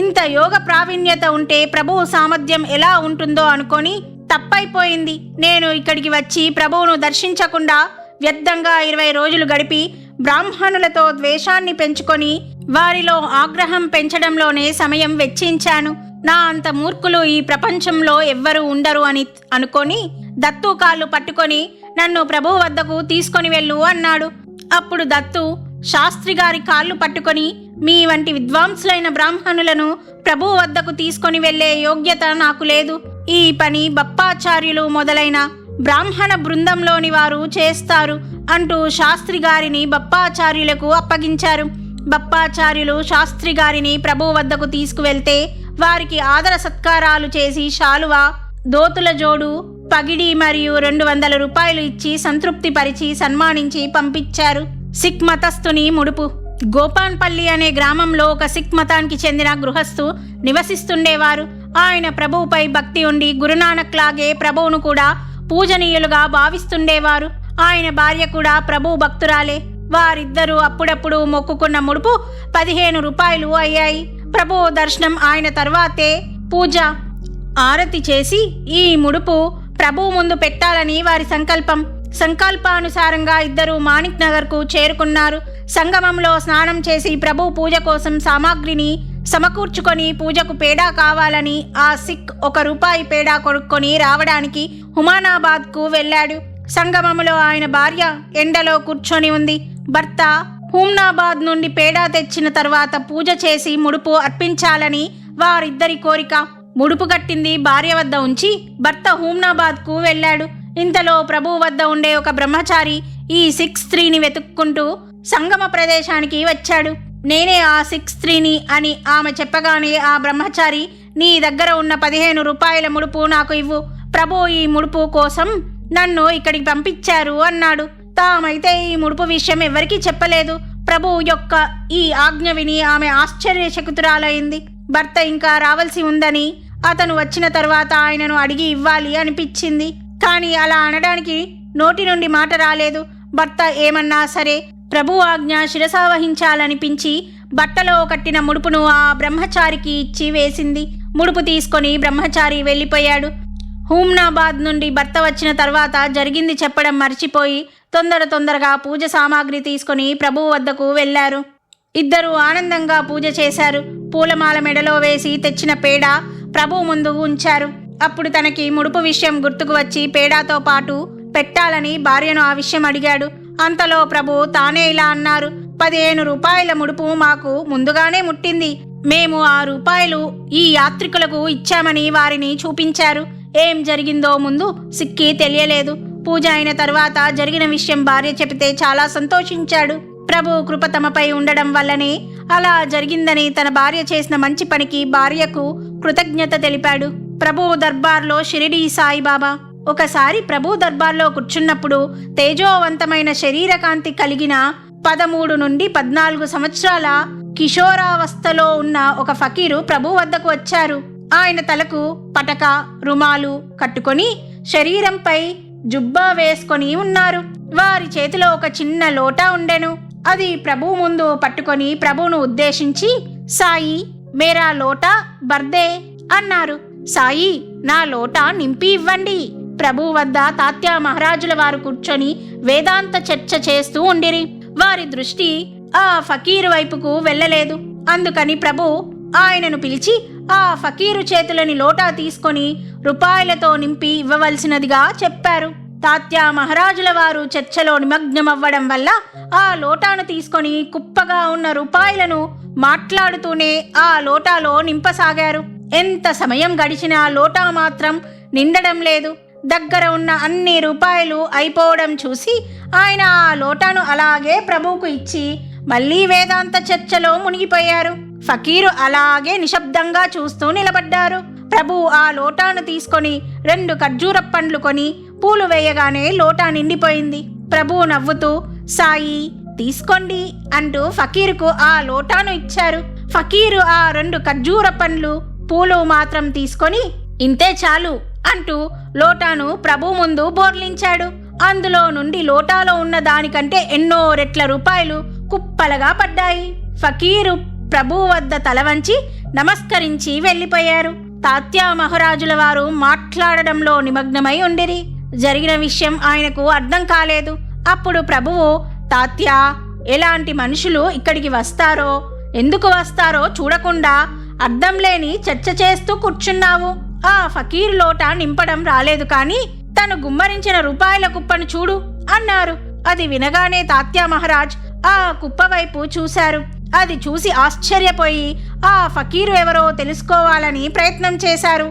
ఇంత యోగ ప్రావీణ్యత ఉంటే ప్రభువు సామర్థ్యం ఎలా ఉంటుందో అనుకొని, తప్పైపోయింది, నేను ఇక్కడికి వచ్చి ప్రభువును దర్శించకుండా వ్యర్థంగా 20 రోజులు గడిపి బ్రాహ్మణులతో ద్వేషాన్ని పెంచుకొని వారిలో ఆగ్రహం పెంచడంలోనే సమయం వెచ్చించాను. నా అంత మూర్ఖులు ఈ ప్రపంచంలో ఎవ్వరూ ఉండరు అని అనుకొని దత్తు కాళ్ళు పట్టుకొని నన్ను ప్రభువు వద్దకు తీసుకొని వెళ్ళు అన్నాడు. అప్పుడు దత్తు శాస్త్రి గారి కాళ్ళు పట్టుకొని, మీ వంటి విద్వాంసులైన బ్రాహ్మణులను ప్రభువు వద్దకు తీసుకొని వెళ్లే యోగ్యత నాకు లేదు. ఈ పని బప్పాచార్యులు మొదలైన బ్రాహ్మణ బృందంలోని వారు చేస్తారు అంటూ శాస్త్రి గారిని బప్పాచార్యులకు అప్పగించారు. బప్పాచార్యులు శాస్త్రి గారిని ప్రభువు వద్దకు తీసుకువెళ్తే వారికి ఆదర సత్కారాలు చేసి శాలువా, దోతుల జోడు, పగిడి మరియు 200 రూపాయలు ఇచ్చి సంతృప్తి పరిచి సన్మానించి పంపించారు. సిక్ మతస్థుని ముడుపు. గోపాన్పల్లి అనే గ్రామంలో ఒక సిక్ మతానికి చెందిన గృహస్థు నివసిస్తుండేవారు. ఆయన ప్రభువుపై భక్తి ఉండి గురునానక్ లాగే ప్రభువును కూడా పూజనీయులుగా భావిస్తుండేవారు. ఆయన భార్య కూడా ప్రభు భక్తురాలే. వారిద్దరూ అప్పుడప్పుడు మొక్కుకున్న ముడుపు 15 రూపాయలు అయ్యాయి. ప్రభువు దర్శనం ఆయన తర్వాతే పూజ, ఆరతి చేసి ఈ ముడుపు ప్రభువు ముందు పెట్టాలని వారి సంకల్పం. సంకల్పానుసారంగా ఇద్దరు మాణిక్ నగర్కు చేరుకున్నారు. సంగమంలో స్నానం చేసి ప్రభు పూజ కోసం సామాగ్రిని సమకూర్చుకొని పూజకు పేడా కావాలని ఆ సిక్ 1 రూపాయి పేడా కొనుక్కొని రావడానికి హుమానాబాద్కు వెళ్ళాడు. సంగమంలో ఆయన భార్య ఎండలో కూర్చొని ఉంది. భర్త హుమ్నాబాద్ నుండి పేడా తెచ్చిన తర్వాత పూజ చేసి ముడుపు అర్పించాలని వారిద్దరి కోరిక. ముడుపు కట్టింది భార్య వద్ద ఉంచి భర్త హుమ్నాబాద్కు వెళ్ళాడు. ఇంతలో ప్రభువు వద్ద ఉండే ఒక బ్రహ్మచారి ఈ సిక్ స్త్రీని వెతుక్కుంటూ సంగమ ప్రదేశానికి వచ్చాడు. నేనే ఆ సిక్ స్త్రీని అని ఆమె చెప్పగానే ఆ బ్రహ్మచారి, నీ దగ్గర ఉన్న 15 రూపాయల ముడుపు నాకు ఇవ్వు, ప్రభు ఈ ముడుపు కోసం నన్ను ఇక్కడికి పంపించారు అన్నాడు. తామైతే ఈ ముడుపు విషయం ఎవరికీ చెప్పలేదు. ప్రభువు యొక్క ఈ ఆజ్ఞ విని ఆమె ఆశ్చర్యచకితురాలైంది. భర్త ఇంకా రావాల్సి ఉందని, అతను వచ్చిన తర్వాత ఆయనను అడిగి ఇవ్వాలి అనిపించింది. కానీ అలా అనడానికి నోటి నుండి మాట రాలేదు. భర్త ఏమన్నా సరే ప్రభు ఆజ్ఞ శిరసావహించాలనిపించి బట్టలో కట్టిన ముడుపును ఆ బ్రహ్మచారికి ఇచ్చి వేసింది. ముడుపు తీసుకొని బ్రహ్మచారి వెళ్ళిపోయాడు. హుమ్నాబాద్ నుండి భర్త వచ్చిన తర్వాత జరిగింది చెప్పడం మర్చిపోయి తొందరగా పూజ సామాగ్రి తీసుకొని ప్రభువు వద్దకు వెళ్ళారు. ఇద్దరు ఆనందంగా పూజ చేశారు. పూలమాల మెడలో వేసి తెచ్చిన పేడ ప్రభువు ముందు ఉంచారు. అప్పుడు తనకి ముడుపు విషయం గుర్తుకు వచ్చి పేడాతో పాటు పెట్టాలని భార్యను ఆ విషయం అడిగాడు. అంతలో ప్రభు తానే ఇలా అన్నారు, 15 రూపాయల ముడుపు మాకు ముందుగానే ముట్టింది. మేము 6 రూపాయలు ఈ యాత్రికులకు ఇచ్చామని వారిని చూపించారు. ఏం జరిగిందో ముందు సిక్కి తెలియలేదు. పూజ అయిన తర్వాత జరిగిన విషయం భార్య చెబితే చాలా సంతోషించాడు. ప్రభు కృప తమపై ఉండడం వల్లనే అలా జరిగిందని తన భార్య చేసిన మంచి పనికి భార్యకు కృతజ్ఞత తెలిపాడు. ప్రభు దర్బార్లో షిరిడీ సాయిబాబా. ఒకసారి ప్రభు దర్బార్లో కూర్చున్నప్పుడు తేజోవంతమైన శరీరకాంతి కలిగిన 13 నుండి 14 సంవత్సరాల కిషోరావస్థలో ఉన్న ఒక ఫకీరు ప్రభు వద్దకు వచ్చారు. ఆయన తలకు పటక, రుమాలు కట్టుకొని శరీరంపై జుబ్బా వేసుకొని ఉన్నారు. వారి చేతిలో ఒక చిన్న లోటా ఉండెను. అది ప్రభు ముందు పట్టుకొని ప్రభువును ఉద్దేశించి, సాయి మేరా లోటా బర్దే అన్నారు. సాయి, నా లోటా నింపి ఇవ్వండి. ప్రభు వద్ద తాత్యా మహారాజుల వారు కూర్చొని వేదాంత చర్చ చేస్తూ ఉండిరి. వారి దృష్టి ఆ ఫకీరు వైపుకు వెళ్ళలేదు. అందుకని ప్రభు ఆయనను పిలిచి ఆ ఫకీరు చేతులని లోటా తీసుకొని రూపాయలతో నింపి ఇవ్వవలసినదిగా చెప్పారు. తాత్యా మహారాజుల వారు చర్చలో నిమగ్నమవ్వడం వల్ల ఆ లోటాను తీసుకొని కుప్పగా ఉన్న రూపాయలను మాట్లాడుతూనే ఆ లోటాలో నింపసాగారు. ఎంత సమయం గడిచినా లోటా మాత్రం నిండడం లేదు. దగ్గర ఉన్న అన్ని రూపాయలు అయిపోవడం చూసి ఆయన ఆ లోటాను అలాగే ప్రభువుకు ఇచ్చి మళ్లీ వేదాంత చర్చలో మునిగిపోయారు. ఫకీరు అలాగే నిశ్శబ్దంగా చూస్తూ నిలబడ్డారు. ప్రభు ఆ లోటాను తీసుకొని 2 ఖర్జూర పండ్లు కొని పూలు వేయగానే లోటా నిండిపోయింది. ప్రభు నవ్వుతూ, సాయి తీసుకోండి అంటూ ఫకీరుకు ఆ లోటాను ఇచ్చారు. ఫకీరు ఆ 2 ఖర్జూర పండ్లు పూలు మాత్రం తీసుకొని, ఇంతే చాలు అంటూ లోటాను ప్రభు ముందు బోర్లించాడు. అందులో నుండి లోటాలో ఉన్న దానికంటే ఎన్నో రెట్ల రూపాయలు కుప్పలుగా పడ్డాయి. ఫకీరు ప్రభు వద్ద తల వంచి నమస్కరించి వెళ్ళిపోయారు. తాత్యా మహారాజుల వారు మాట్లాడడంలో నిమగ్నమై ఉండిరి. జరిగిన విషయం ఆయనకు అర్థం కాలేదు. అప్పుడు ప్రభువు, తాత్యా, ఎలాంటి మనుషులు ఇక్కడికి వస్తారో ఎందుకు వస్తారో చూడకుండా అర్థం లేని చర్చ చేస్తూ కూర్చున్నావు. ఆ ఫకీర్ లోటా నింపడం రాలేదు, కానీ తను గుమ్మరించిన రూపాయల కుప్పను చూడు అన్నారు. అది వినగానే తాత్యా మహారాజ్ ఆ కుప్ప వైపు చూశారు. అది చూసి ఆశ్చర్యపోయి ఆ ఫకీరు ఎవరో తెలుసుకోవాలని ప్రయత్నం చేశారు.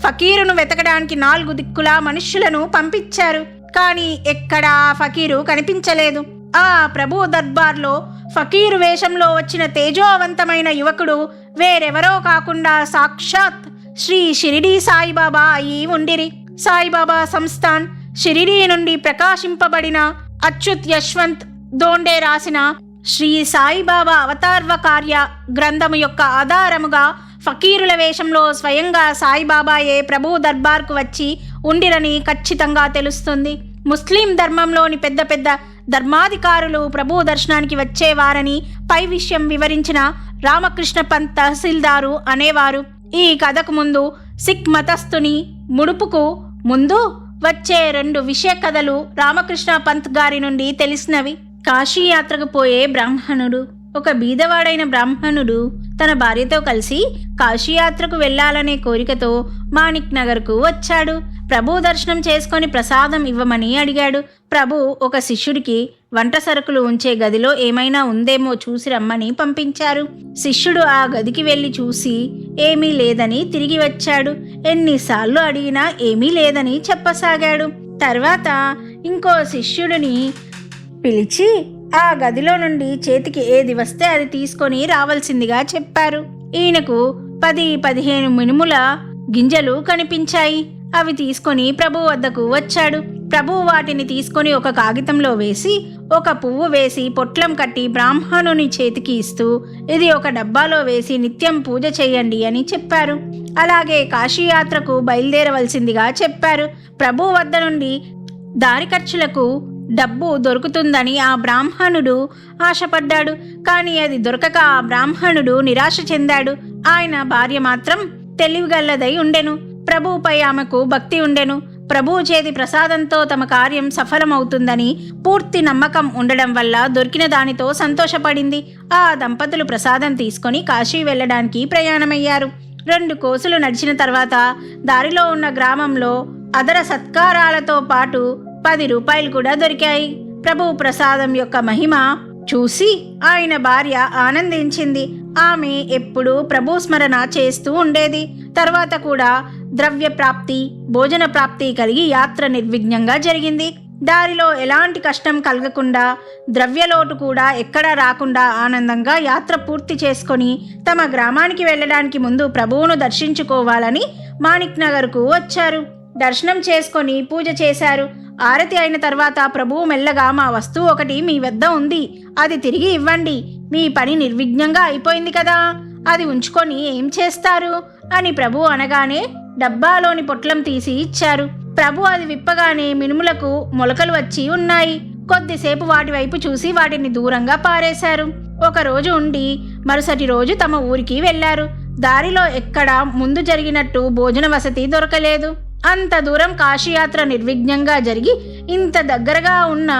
ఫకీరును వెతకడానికి 4 దిక్కులా మనుష్యులను పంపించారు. కానీ ఎక్కడా ఆ ఫకీరు కనిపించలేదు. ఆ ప్రభు దర్బార్లో ఫకీరు వేషంలో వచ్చిన తేజోవంతమైన యువకుడు వేరెవరో కాకుండా సాక్షాత్ శ్రీ షిరిడీ సాయిబాబా అయి ఉండిరి. సాయిబాబా సంస్థాన్ షిరిడీ నుండి ప్రకాశింపబడిన అచ్యుత్ యశ్వంత్ దోండే రాసిన శ్రీ సాయిబాబా అవతార్వ కార్య గ్రంథము యొక్క ఆధారముగా ఫకీరుల వేషంలో స్వయంగా సాయిబాబాయే ప్రభు దర్బార్కు వచ్చి ఉండిరని ఖచ్చితంగా తెలుస్తుంది. ముస్లిం ధర్మంలోని పెద్ద పెద్ద ధర్మాధికారులు ప్రభు దర్శనానికి వచ్చేవారని పై విషయం వివరించిన రామకృష్ణ పంత్ తహసీల్దారు అనేవారు. ఈ కథకు ముందు సిక్ మతస్థుని ముడుపుకు ముందు వచ్చే 2 విషయ కథలు రామకృష్ణ పంత్ గారి నుండి తెలిసినవి. కాశీయాత్రకు పోయే బ్రాహ్మణుడు. ఒక బీదవాడైన బ్రాహ్మణుడు తన భార్యతో కలిసి కాశీయాత్రకు వెళ్లాలనే కోరికతో మాణిక్ నగర్కు వచ్చాడు. ప్రభు దర్శనం చేసుకొని ప్రసాదం ఇవ్వమని అడిగాడు. ప్రభు ఒక శిష్యుడికి వంట సరుకులు ఉంచే గదిలో ఏమైనా ఉందేమో చూసి రమ్మని పంపించారు. శిష్యుడు ఆ గదికి వెళ్లి చూసి ఏమీ లేదని తిరిగి వచ్చాడు. ఎన్నిసార్లు అడిగినా ఏమీ లేదని చెప్పసాగాడు. తర్వాత ఇంకో శిష్యుడిని పిలిచి ఆ గదిలో నుండి చేతికి ఏది వస్తే అది తీసుకొని రావాల్సిందిగా చెప్పారు. ఈయనకు 10-15 మినుముల గింజలు కనిపించాయి. అవి తీసుకొని ప్రభు వద్దకు వచ్చాడు. ప్రభు వాటిని తీసుకొని ఒక కాగితంలో వేసి ఒక పువ్వు వేసి పొట్లం కట్టి బ్రాహ్మణుని చేతికి ఇస్తూ, ఇది ఒక డబ్బాలో వేసి నిత్యం పూజ చేయండి అని చెప్పారు. అలాగే కాశీయాత్రకు బయలుదేరవలసిందిగా చెప్పారు. ప్రభు వద్ద నుండి దారి ఖర్చులకు డబ్బు దొరుకుతుందని ఆ బ్రాహ్మణుడు ఆశపడ్డాడు. కానీ అది దొరకక ఆ బ్రాహ్మణుడు నిరాశ చెందాడు. ఆయన భార్య మాత్రం తెలివిగల్లదై ఉండెను. ప్రభువుపై ఆమెకు భక్తి ఉండెను. ప్రభువు చేతి ప్రసాదంతో తమ కార్యం సఫలమవుతుందని పూర్తి నమ్మకం ఉండడం వల్ల దొరికిన దానితో సంతోషపడింది. ఆ దంపతులు ప్రసాదం తీసుకొని కాశీ వెళ్ళడానికి ప్రయాణమయ్యారు. 2 కోసులు నడిచిన తర్వాత దారిలో ఉన్న గ్రామంలో అదర సత్కారాలతో పాటు 10 రూపాయలు కూడా దొరికాయి. ప్రభు ప్రసాదం యొక్క మహిమ చూసి ఆయన భార్య ఆనందించింది. ఆమె ఎప్పుడూ ప్రభు స్మరణ చేస్తూ ఉండేది. తర్వాత కూడా ద్రవ్య ప్రాప్తి, భోజన ప్రాప్తి కలిగి యాత్ర నిర్విఘ్నంగా జరిగింది. దారిలో ఎలాంటి కష్టం కలగకుండా, ద్రవ్యలోటు కూడా ఎక్కడా రాకుండా ఆనందంగా యాత్ర పూర్తి చేసుకొని తమ గ్రామానికి వెళ్ళడానికి ముందు ప్రభువును దర్శించుకోవాలని మాణిక్ నగర్కు వచ్చారు. దర్శనం చేసుకొని పూజ చేశారు. ఆరతి అయిన తర్వాత ప్రభువు మెల్లగా, మా వస్తువు ఒకటి మీ వద్ద ఉంది, అది తిరిగి ఇవ్వండి. మీ పని నిర్విఘ్నంగా అయిపోయింది కదా, అది ఉంచుకొని ఏం చేస్తారు అని ప్రభువు అనగానే డబ్బాలోని పొట్లం తీసి ఇచ్చారు. ప్రభు అది విప్పగానే మినుములకు మొలకలు వచ్చి ఉన్నాయి. కొద్దిసేపు వాటి వైపు చూసి వాటిని దూరంగా పారేశారు. ఒకరోజు ఉండి మరుసటి రోజు తమ ఊరికి వెళ్లారు. దారిలో ఎక్కడా ముందు జరిగినట్టు భోజన వసతి దొరకలేదు. అంత దూరం కాశీయాత్ర నిర్విఘ్నంగా జరిగి ఇంత దగ్గరగా ఉన్న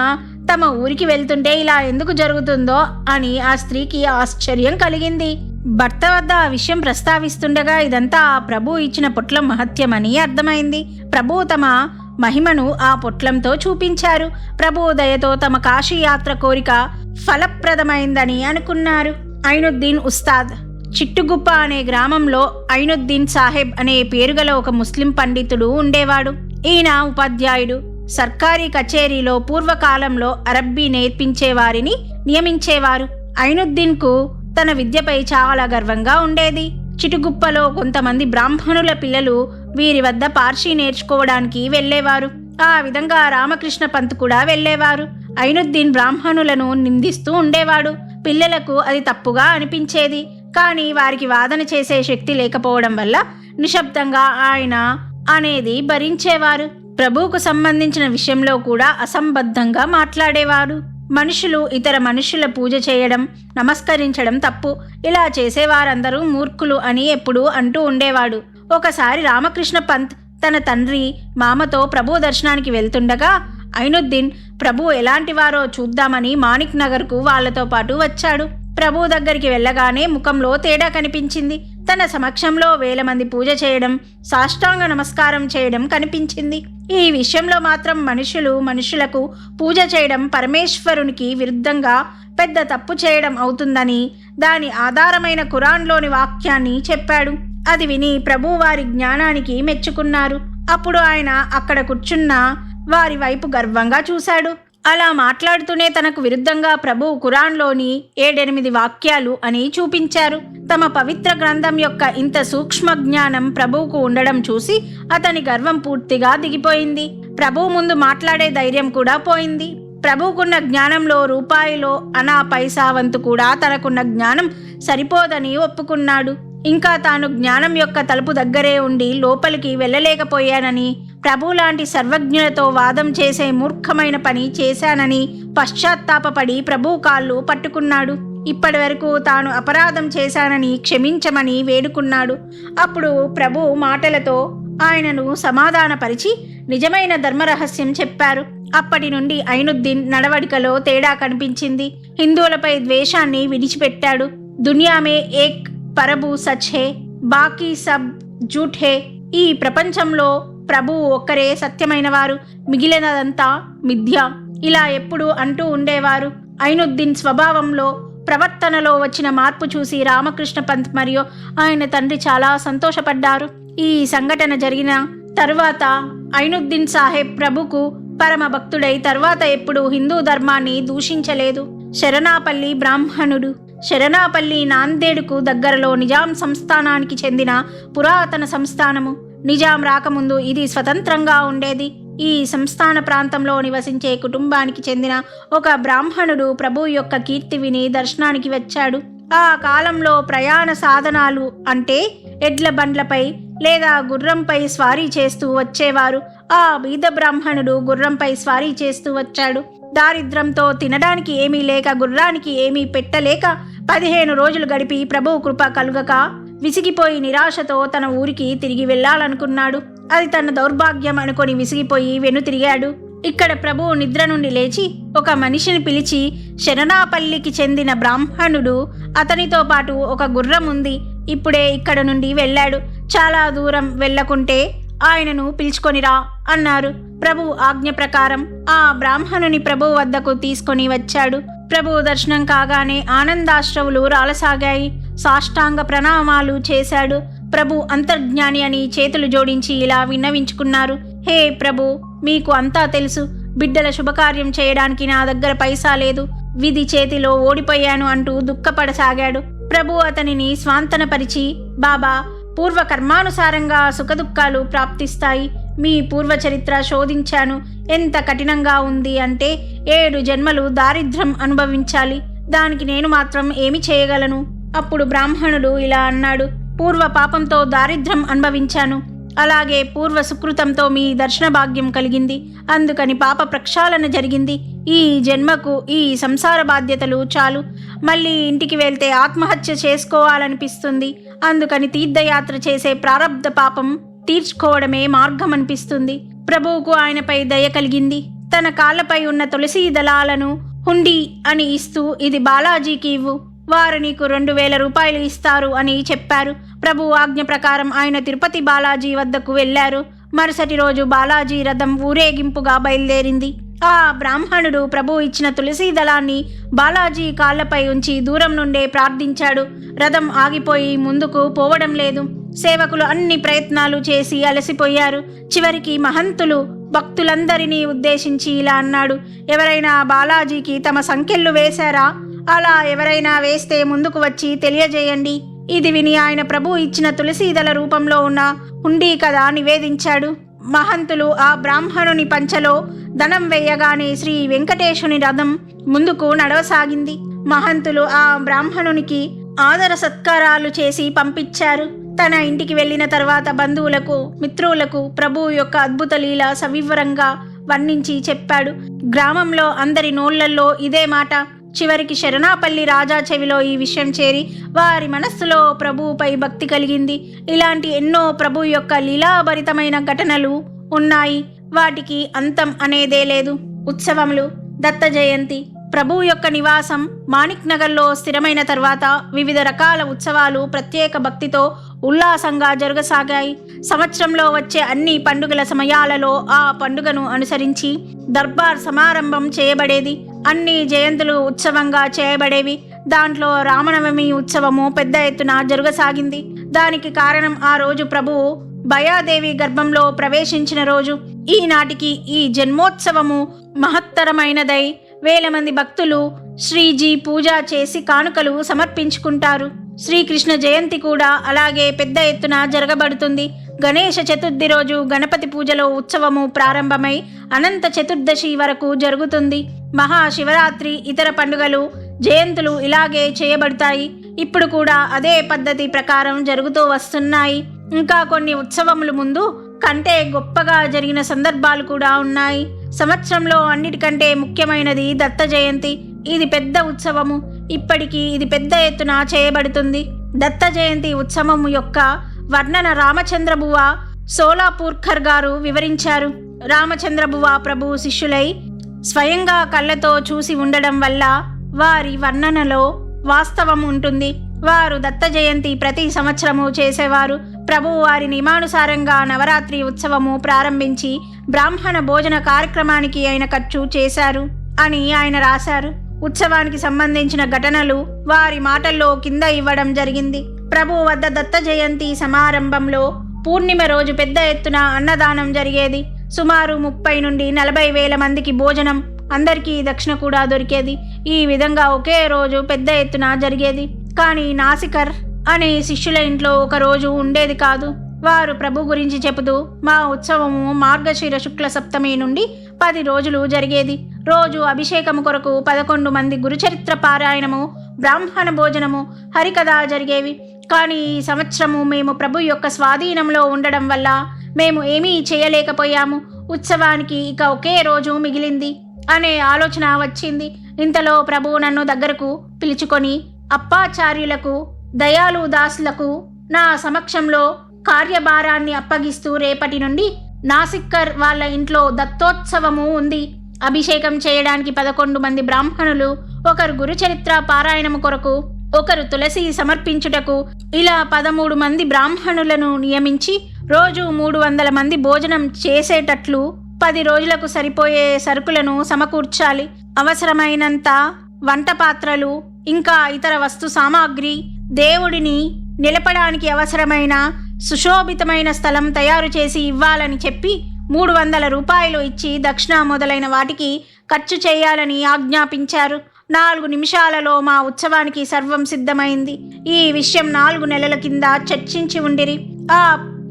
తమ ఊరికి వెళ్తుంటే ఇలా ఎందుకు జరుగుతుందో అని ఆ స్త్రీకి ఆశ్చర్యం కలిగింది. భర్త వద్ద ఆ విషయం ప్రస్తావిస్తుండగా ఇదంతా ఆ ప్రభు ఇచ్చిన పొట్లం మహత్యమని అర్థమైంది. ప్రభు తమ మహిమను ఆ పొట్లంతో చూపించారు. ప్రభు దయతో తమ కాశీయాత్ర కోరిక ఫలప్రదమైందని అనుకున్నారు. ఐనుద్దీన్ ఉస్తాద్ చిట్టుగుప్ప అనే గ్రామంలో ఐనుద్దీన్ సాహెబ్ అనే పేరుగల ఒక ముస్లిం పండితుడు ఉండేవాడు. ఈయన ఉపాధ్యాయుడు. సర్కారీ కచేరీలో పూర్వకాలంలో అరబ్బీ నేర్పించేవారిని నియమించేవారు. ఐనుద్దీన్కు తన విద్యపై చాలా గర్వంగా ఉండేది. చిటుగుప్పలో కొంతమంది బ్రాహ్మణుల పిల్లలు వీరి వద్ద పార్సీ నేర్చుకోవడానికి వెళ్లేవారు. ఆ విధంగా రామకృష్ణ పంత్ కూడా వెళ్లేవారు. ఐనుద్దీన్ బ్రాహ్మణులను నిందిస్తూ ఉండేవాడు. పిల్లలకు అది తప్పుగా అనిపించేది. కానీ వారికి వాదన చేసే శక్తి లేకపోవడం వల్ల నిశ్శబ్దంగా ఆయన అనేది భరించేవారు. ప్రభువుకు సంబంధించిన విషయంలో కూడా అసంబద్ధంగా మాట్లాడేవారు. మనుషులు ఇతర మనుషుల పూజ చేయడం, నమస్కరించడం తప్పు. ఇలా చేసేవారందరూ మూర్ఖులు అని ఎప్పుడూ అంటూ ఉండేవాడు. ఒకసారి రామకృష్ణ పంత్ తన తండ్రి మామతో ప్రభు దర్శనానికి వెళ్తుండగా ఐనుద్దీన్ ప్రభు ఎలాంటివారో చూద్దామని మాణిక్ నగర్కు వాళ్లతో పాటు వచ్చాడు. ప్రభు దగ్గరికి వెళ్ళగానే ముఖంలో తేడా కనిపించింది. తన సమక్షంలో 1000 మంది పూజ చేయడం, సాష్టాంగ నమస్కారం చేయడం కనిపించింది. ఈ విషయంలో మాత్రం మనుషులకు పూజ చేయడం పరమేశ్వరునికి విరుద్ధంగా పెద్ద తప్పు చేయడం అవుతుందని దాని ఆధారమైన ఖురాన్లోని వాక్యాన్ని చెప్పాడు. అది విని ప్రభు వారి జ్ఞానానికి మెచ్చుకున్నారు. అప్పుడు ఆయన అక్కడ కూర్చున్న వారి వైపు గర్వంగా చూశాడు. అలా మాట్లాడుతూనే తనకు విరుద్ధంగా ప్రభు ఖురాన్లోని 7-8 వాక్యాలు అని చూపించారు. తమ పవిత్ర గ్రంథం యొక్క ఇంత సూక్ష్మ జ్ఞానం ప్రభువుకు ఉండడం చూసి అతని గర్వం పూర్తిగా దిగిపోయింది. ప్రభు ముందు మాట్లాడే ధైర్యం కూడా పోయింది. ప్రభువుకున్న జ్ఞానంలో రూపాయిలో అనా పైసా వంతు కూడా తనకున్న జ్ఞానం సరిపోదని ఒప్పుకున్నాడు. ఇంకా తాను జ్ఞానం యొక్క తలుపు దగ్గరే ఉండి లోపలికి వెళ్ళలేకపోయానని, ప్రభు లాంటి సర్వజ్ఞులతో వాదం చేసే మూర్ఖమైన పని చేశానని పశ్చాత్తాపపడి ప్రభు కాళ్ళు పట్టుకున్నాడు. ఇప్పటి వరకు తాను అపరాధం చేశానని క్షమించమని వేడుకున్నాడు. అప్పుడు ప్రభు మాటలతో ఆయనను సమాధానపరిచి నిజమైన ధర్మరహస్యం చెప్పారు. అప్పటి నుండి ఐనుద్దీన్ నడవడికలో తేడా కనిపించింది. హిందువులపై ద్వేషాన్ని విడిచిపెట్టాడు. దునియా మే ఏక్ పరబు సచ్ హే, బాకీ సబ్ జూట్ హే. ఈ ప్రపంచంలో ప్రభువు ఒక్కరే సత్యమైన వారు, మిగిలినదంతా మిథ్య. ఇలా ఎప్పుడు అంటూ ఉండేవారు. ఐనుద్దీన్ స్వభావంలో, ప్రవర్తనలో వచ్చిన మార్పు చూసి రామకృష్ణ పంత్ మరియు ఆయన తండ్రి చాలా సంతోషపడ్డారు. ఈ సంఘటన జరిగిన తరువాత ఐనుద్దీన్ సాహెబ్ ప్రభుకు పరమ భక్తుడై తర్వాత ఎప్పుడు హిందూ ధర్మాన్ని దూషించలేదు. శరణాపల్లి బ్రాహ్మణుడు. శరణాపల్లి నాందేడుకు దగ్గరలో నిజాం సంస్థానానికి చెందిన పురాతన సంస్థానము. నిజాం రాకముందు ఇది స్వతంత్రంగా ఉండేది. ఈ సంస్థాన ప్రాంతంలో నివసించే కుటుంబానికి చెందిన ఒక బ్రాహ్మణుడు ప్రభు యొక్క కీర్తి విని దర్శనానికి వచ్చాడు. ఆ కాలంలో ప్రయాణ సాధనాలు అంటే ఎడ్ల బండ్లపై లేదా గుర్రంపై స్వారీ చేస్తూ వచ్చేవారు. ఆ బీద బ్రాహ్మణుడు గుర్రంపై స్వారీ చేస్తూ వచ్చాడు. దారిద్ర్యంతో తినడానికి ఏమీ లేక, గుర్రానికి ఏమీ పెట్టలేక 15 రోజులు గడిపి ప్రభు కృప కలుగక విసిగిపోయి నిరాశతో తన ఊరికి తిరిగి వెళ్ళాలనుకున్నాడు. అది తన దౌర్భాగ్యం అనుకొని విసిగిపోయి వెనుతిరిగాడు. ఇక్కడ ప్రభు నిద్ర నుండి లేచి ఒక మనిషిని పిలిచి, శరణాపల్లికి చెందిన బ్రాహ్మణుడు, అతనితో పాటు ఒక గుర్రం ఉంది, ఇప్పుడే ఇక్కడ నుండి వెళ్ళాడు, చాలా దూరం వెళ్ళకుంటే ఆయనను పిలుచుకొనిరా అన్నారు. ప్రభు ఆజ్ఞ ప్రకారం ఆ బ్రాహ్మణుని ప్రభు వద్దకు తీసుకొని వచ్చాడు. ప్రభు దర్శనం కాగానే ఆనందాశ్రవులు రాలసాగాయి. సాష్టాంగ ప్రణామాలు చేశాడు. ప్రభు అంతర్జ్ఞాని అని చేతులు జోడించి ఇలా విన్నవించుకున్నారు. హే ప్రభు, మీకు అంతా తెలుసు. బిడ్డల శుభకార్యం చేయడానికి నా దగ్గర పైసా లేదు. విధి చేతిలో ఓడిపోయాను అంటూ దుఃఖపడసాగాడు. ప్రభు అతనిని స్వాంతనపరిచి, బాబా, పూర్వ కర్మానుసారంగా సుఖదుఖాలు ప్రాప్తిస్తాయి. మీ పూర్వచరిత్ర శోధించాను. ఎంత కఠినంగా ఉంది అంటే 7 జన్మలు దారిద్ర్యం అనుభవించాలి. దానికి నేను మాత్రం ఏమి చేయగలను? అప్పుడు బ్రాహ్మణుడు ఇలా అన్నాడు, పూర్వ పాపంతో దారిద్ర్యం అనుభవించాను. అలాగే పూర్వ సుకృతంతో మీ దర్శన భాగ్యం కలిగింది. అందుకని పాప ప్రక్షాళన జరిగింది. ఈ జన్మకు ఈ సంసార బాధ్యతలు చాలు. మళ్ళీ ఇంటికి వెళ్తే ఆత్మహత్య చేసుకోవాలనిపిస్తుంది. అందుకని తీర్థయాత్ర చేసే ప్రారబ్ధ పాపం తీర్చుకోవడమే మార్గం అనిపిస్తుంది. ప్రభువుకు ఆయనపై దయ కలిగింది. తన కాళ్ళపై ఉన్న తులసి దళాలను హుండీ అని ఇస్తూ, ఇది బాలాజీకి ఇవ్వు, వారు నీకు 2000 రూపాయలు ఇస్తారు అని చెప్పారు. ప్రభు ఆజ్ఞ ప్రకారం ఆయన తిరుపతి బాలాజీ వద్దకు వెళ్లారు. మరుసటి రోజు బాలాజీ రథం ఊరేగింపుగా బయలుదేరింది. ఆ బ్రాహ్మణుడు ప్రభు ఇచ్చిన తులసి దళాన్ని బాలాజీ కాళ్లపై ఉంచి దూరం నుండే ప్రార్థించాడు. రథం ఆగిపోయి ముందుకు పోవడం లేదు. సేవకులు అన్ని ప్రయత్నాలు చేసి అలసిపోయారు. చివరికి మహంతులు భక్తులందరినీ ఉద్దేశించి ఇలా అన్నాడు, ఎవరైనా బాలాజీకి తమ సంకెళ్ళు వేశారా? అలా ఎవరైనా వేస్తే ముందుకు వచ్చి తెలియజేయండి. ఇది విని ఆయన ప్రభు ఇచ్చిన తులసీదళ రూపంలో ఉన్న హుండీ కథ నివేదించాడు. మహంతులు ఆ బ్రాహ్మణుని పంచలో ధనం వేయగానే శ్రీ వెంకటేశుని రథం ముందుకు నడవసాగింది. మహంతులు ఆ బ్రాహ్మణునికి ఆదర సత్కారాలు చేసి పంపించారు. తన ఇంటికి వెళ్ళిన తర్వాత బంధువులకు, మిత్రులకు ప్రభు యొక్క అద్భుత లీల సవివరంగా వర్ణించి చెప్పాడు. గ్రామంలో అందరి నోళ్లల్లో ఇదే మాట. చివరికి శరణాపల్లి రాజా చెవిలో ఈ విషయం చేరి వారి మనస్సులో ప్రభువుపై భక్తి కలిగింది. ఇలాంటి ఎన్నో ప్రభు యొక్క లీలాభరితమైన ఘటనలు ఉన్నాయి. వాటికి అంతం అనేదే లేదు. ఉత్సవములు, దత్త జయంతి, ప్రభువు యొక్క నివాసం మాణిక్ నగర్లో స్థిరమైన తర్వాత వివిధ రకాల ఉత్సవాలు ప్రత్యేక భక్తితో ఉల్లాసంగా జరగసాగాయి. సంవత్సరంలో వచ్చే అన్ని పండుగల సమయాలలో ఆ పండుగను అనుసరించి దర్బార్ సమారంభం చేయబడేది. అన్ని జయంతులు ఉత్సవంగా చేయబడేవి. దాంట్లో రామనవమి ఉత్సవము పెద్ద ఎత్తున జరగసాగింది. దానికి కారణం ఆ రోజు ప్రభువు భయాదేవి గర్భంలో ప్రవేశించిన రోజు. ఈనాటికి ఈ జన్మోత్సవము మహత్తరమైనదై వేల మంది భక్తులు శ్రీజీ పూజ చేసి కానుకలు సమర్పించుకుంటారు. శ్రీకృష్ణ జయంతి కూడా అలాగే పెద్ద ఎత్తున జరగబడుతుంది. గణేష చతుర్థి రోజు గణపతి పూజలో ఉత్సవము ప్రారంభమై అనంత చతుర్దశి వరకు జరుగుతుంది. మహాశివరాత్రి, ఇతర పండుగలు, జయంతులు ఇలాగే చేయబడతాయి. ఇప్పుడు కూడా అదే పద్ధతి ప్రకారం జరుగుతూ వస్తున్నాయి. ఇంకా కొన్ని ఉత్సవములు ముందు కంటే గొప్పగా జరిగిన సందర్భాలు కూడా ఉన్నాయి. సంవత్సరంలో అన్నిటికంటే ముఖ్యమైనది దత్త జయంతి. ఇది పెద్ద ఉత్సవము. ఇప్పటికీ ఇది పెద్ద ఎత్తున చేయబడుతుంది. దత్త జయంతి ఉత్సవం యొక్క వర్ణన రామచంద్రబువ సోలాపూర్కర్ గారు వివరించారు. రామచంద్రబువ ప్రభు శిష్యులై స్వయంగా కళ్ళతో చూసి ఉండడం వల్ల వారి వర్ణనలో వాస్తవం ఉంటుంది. వారు దత్త జయంతి ప్రతి సంవత్సరము చేసేవారు. ప్రభువు వారి నియమానుసారంగా నవరాత్రి ఉత్సవము ప్రారంభించి బ్రాహ్మణ భోజన కార్యక్రమానికి ఆయన ఖర్చు చేశారు అని ఆయన రాశారు. ఉత్సవానికి సంబంధించిన ఘటనలు వారి మాటల్లో కింద ఇవ్వడం జరిగింది. ప్రభు వద్ద దత్త జయంతి సమారంభంలో పూర్ణిమ రోజు పెద్ద ఎత్తున అన్నదానం జరిగేది. సుమారు 30 నుండి 40 వేల మందికి భోజనం, అందరికీ దక్షిణ కూడా దొరికేది. ఈ విధంగా ఒకే రోజు పెద్ద ఎత్తున జరిగేది. కానీ నాసికర్ అనే శిష్యుల ఇంట్లో ఒక రోజు ఉండేది కాదు. వారు ప్రభు గురించి చెబుతూ, మా ఉత్సవము మార్గశిర శుక్ల సప్తమి నుండి 10 రోజులు జరిగేది. రోజు అభిషేకము కొరకు 11 మంది గురుచరిత్ర పారాయణము, బ్రాహ్మణ భోజనము, హరికథ జరిగేవి. కానీ ఈ సంవత్సరము మేము ప్రభు యొక్క స్వాధీనంలో ఉండడం వల్ల మేము ఏమీ చేయలేకపోయాము. ఉత్సవానికి ఇక ఒకే రోజు మిగిలింది అనే ఆలోచన వచ్చింది. ఇంతలో ప్రభు నన్ను దగ్గరకు పిలుచుకొని అప్పాచార్యులకు, దయాలు దాసులకు నా సమక్షంలో కార్యభారాన్ని అప్పగిస్తూ, రేపటి నుండి నాసిక్కర్ వాళ్ళ ఇంట్లో దత్తోత్సవము ఉంది. అభిషేకం చేయడానికి 11 మంది బ్రాహ్మణులు, ఒకరు గురుచరిత్ర పారాయణము కొరకు, ఒకరు తులసి సమర్పించుటకు, ఇలా 13 మంది బ్రాహ్మణులను నియమించి రోజు 300 మంది భోజనం చేసేటట్లు 10 రోజులకు సరిపోయే సరుకులను సమకూర్చాలి. అవసరమైనంత వంట పాత్రలు, ఇంకా ఇతర వస్తు సామాగ్రి, దేవుడిని నిలపడానికి అవసరమైన సుశోభితమైన స్థలం తయారు చేసి ఇవ్వాలని చెప్పి 300 రూపాయలు ఇచ్చి దక్షిణ మొదలైన వాటికి ఖర్చు చేయాలని ఆజ్ఞాపించారు. 4 నిమిషాలలో మా ఉత్సవానికి సర్వం సిద్ధమైంది. ఈ విషయం 4 నెలల కింద చర్చించి ఉండిరి. ఆ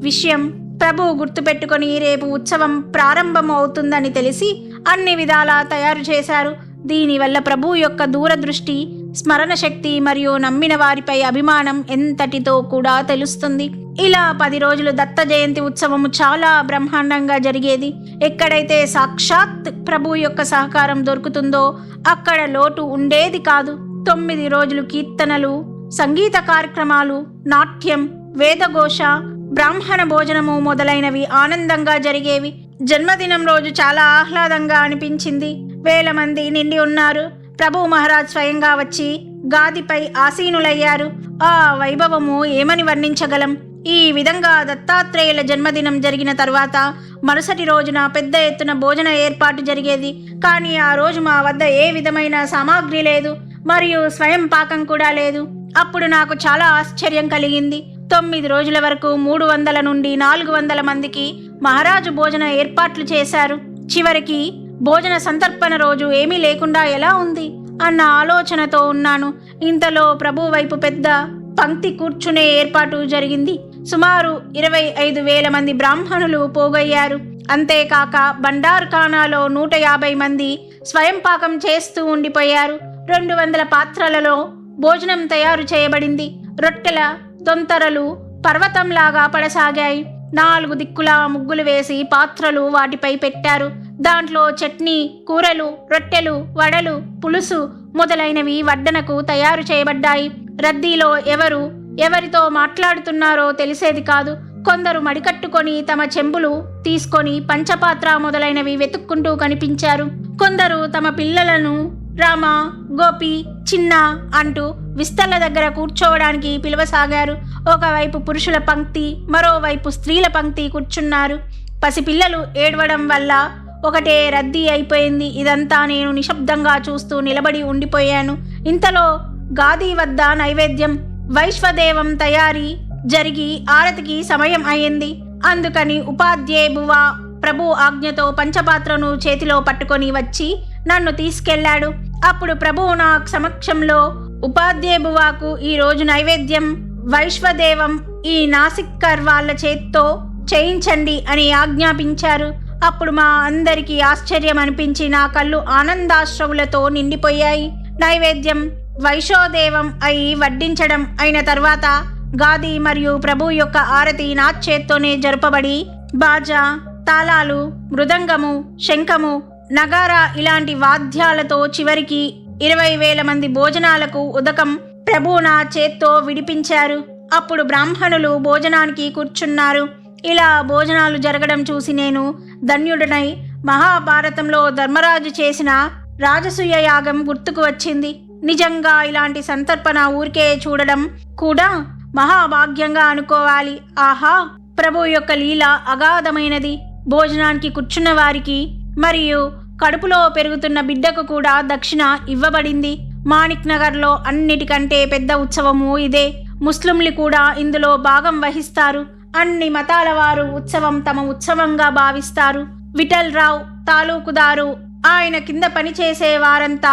విషయం ప్రభు గుర్తుపెట్టుకొని రేపు ఉత్సవం ప్రారంభం అవుతుందని తెలిసి అన్ని విధాలా తయారు చేశారు. దీనివల్ల ప్రభు యొక్క దూరదృష్టి, స్మరణ శక్తి మరియు నమ్మిన వారిపై అభిమానం ఎంతటితో కూడా తెలుస్తుంది. ఇలా 10 రోజులు దత్త జయంతి ఉత్సవము చాలా బ్రహ్మాండంగా జరిగేది. ఎక్కడైతే సాక్షాత్ ప్రభు యొక్క సహకారం దొరుకుతుందో అక్కడ లోటు ఉండేది కాదు. 9 రోజులు కీర్తనలు, సంగీత కార్యక్రమాలు, నాట్యం, వేదఘోష, బ్రాహ్మణ భోజనము మొదలైనవి ఆనందంగా జరిగేవి. జన్మదినం రోజు చాలా ఆహ్లాదంగా అనిపించింది. వేల మంది నిండి ఉన్నారు. ప్రభు మహారాజ్ స్వయంగా వచ్చి గాదిపై ఆసీనులయ్యారు. ఆ వైభవము ఏమని వర్ణించగలం. ఈ విధంగా దత్తాత్రేయుల జన్మదినం జరిగిన తరువాత మరుసటి రోజున పెద్ద ఎత్తున భోజన ఏర్పాటు జరిగేది. కానీ ఆ రోజు మా వద్ద ఏ విధమైన సామాగ్రి లేదు మరియు స్వయం పాకం కూడా లేదు. అప్పుడు నాకు చాలా ఆశ్చర్యం కలిగింది. 9 రోజుల వరకు 300 నుండి 400 మందికి మహారాజు భోజన ఏర్పాట్లు చేశారు. చివరికి భోజన సంతర్పణ రోజు ఏమీ లేకుండా ఎలా ఉంది అన్న ఆలోచనతో ఉన్నాను. ఇంతలో ప్రభు వైపు పెద్ద పంక్తి కూర్చునే ఏర్పాటు జరిగింది. సుమారు 25,000 మంది బ్రాహ్మణులు పోగయ్యారు. అంతేకాక బండార్ఖానాలో 150 మంది స్వయం పాకం చేస్తూ ఉండిపోయారు. 200 పాత్రలలో భోజనం తయారు చేయబడింది. రొట్టెల దొంతరలు పర్వతంలాగా పడసాగాయి. 4 దిక్కులా ముగ్గులు వేసి పాత్రలు వాటిపై పెట్టారు. దాంట్లో చట్నీ, కూరలు, రొట్టెలు, వడలు, పులుసు మొదలైనవి వడ్డనకు తయారు చేయబడ్డాయి. రద్దీలో ఎవరితో మాట్లాడుతున్నారో తెలిసేది కాదు. కొందరు మడికట్టుకొని తమ చెంబులు తీసుకొని పంచపాత్ర మొదలైనవి వెతుక్కుంటూ కనిపించారు. కొందరు తమ పిల్లలను రామ, గోపి, చిన్న అంటూ విస్తళ్ళ దగ్గర కూర్చోవడానికి పిలవసాగారు. ఒకవైపు పురుషుల పంక్తి, మరోవైపు స్త్రీల పంక్తి కూర్చున్నారు. పసిపిల్లలు ఏడవడం వల్ల ఒకటే రద్దీ అయిపోయింది. ఇదంతా నేను నిశ్శబ్దంగా చూస్తూ నిలబడి ఉండిపోయాను. ఇంతలో గాది వద్ద నైవేద్యం, వైశ్వదేవం తయారీ జరిగి ఆరతికి సమయం అయింది. అందుకని ఉపాధ్యాయుబువా ప్రభు ఆజ్ఞతో పంచపాత్రను చేతిలో పట్టుకొని వచ్చి నన్ను తీసుకెళ్లాడు. అప్పుడు ప్రభువు నా సమక్షంలో ఉపాధ్యాయుబువాకు ఈ రోజు నైవేద్యం వైశ్వదేవం ఈ నాసిక్కర్ వాళ్ళ చేత్తో చేయించండి అని ఆజ్ఞాపించారు. అప్పుడు మా అందరికీ ఆశ్చర్యం అనిపించి నా కళ్ళు ఆనందాశ్రవులతో నిండిపోయాయి. నైవేద్యం వైశ్వదేవం అయి వడ్డించడం అయిన తర్వాత గాది మరియు ప్రభు యొక్క ఆరతి నా చేత్తోనే జరుపబడి బాజా, తాళాలు, మృదంగము, శంఖము, నగారా ఇలాంటి వాద్యాలతో చివరికి 20,000 మంది భోజనాలకు ఉదకం ప్రభు నా చేత్తో విడిపించారు. అప్పుడు బ్రాహ్మణులు భోజనానికి కూర్చున్నారు. ఇలా భోజనాలు జరగడం చూసి నేను ధన్యుడనై మహాభారతంలో ధర్మరాజు చేసిన రాజసూయ యాగం గుర్తుకు వచ్చింది. నిజంగా ఇలాంటి సంతర్పణ ఊరికే చూడడం కూడా మహాభాగ్యంగా అనుకోవాలి. ఆహా, ప్రభు యొక్క లీల అగాధమైనది. భోజనానికి కూర్చున్న వారికి మరియు కడుపులో పెరుగుతున్న బిడ్డకు కూడా దక్షిణ ఇవ్వబడింది. మాణిక్ నగర్లో అన్నిటికంటే పెద్ద ఉత్సవము ఇదే. ముస్లింలు కూడా ఇందులో భాగం వహిస్తారు. అన్ని మతాల వారు ఉత్సవం తమ ఉత్సవంగా భావిస్తారు. విఠల్ రావు తాలూకుదారు ఆయన కింద పనిచేసే వారంతా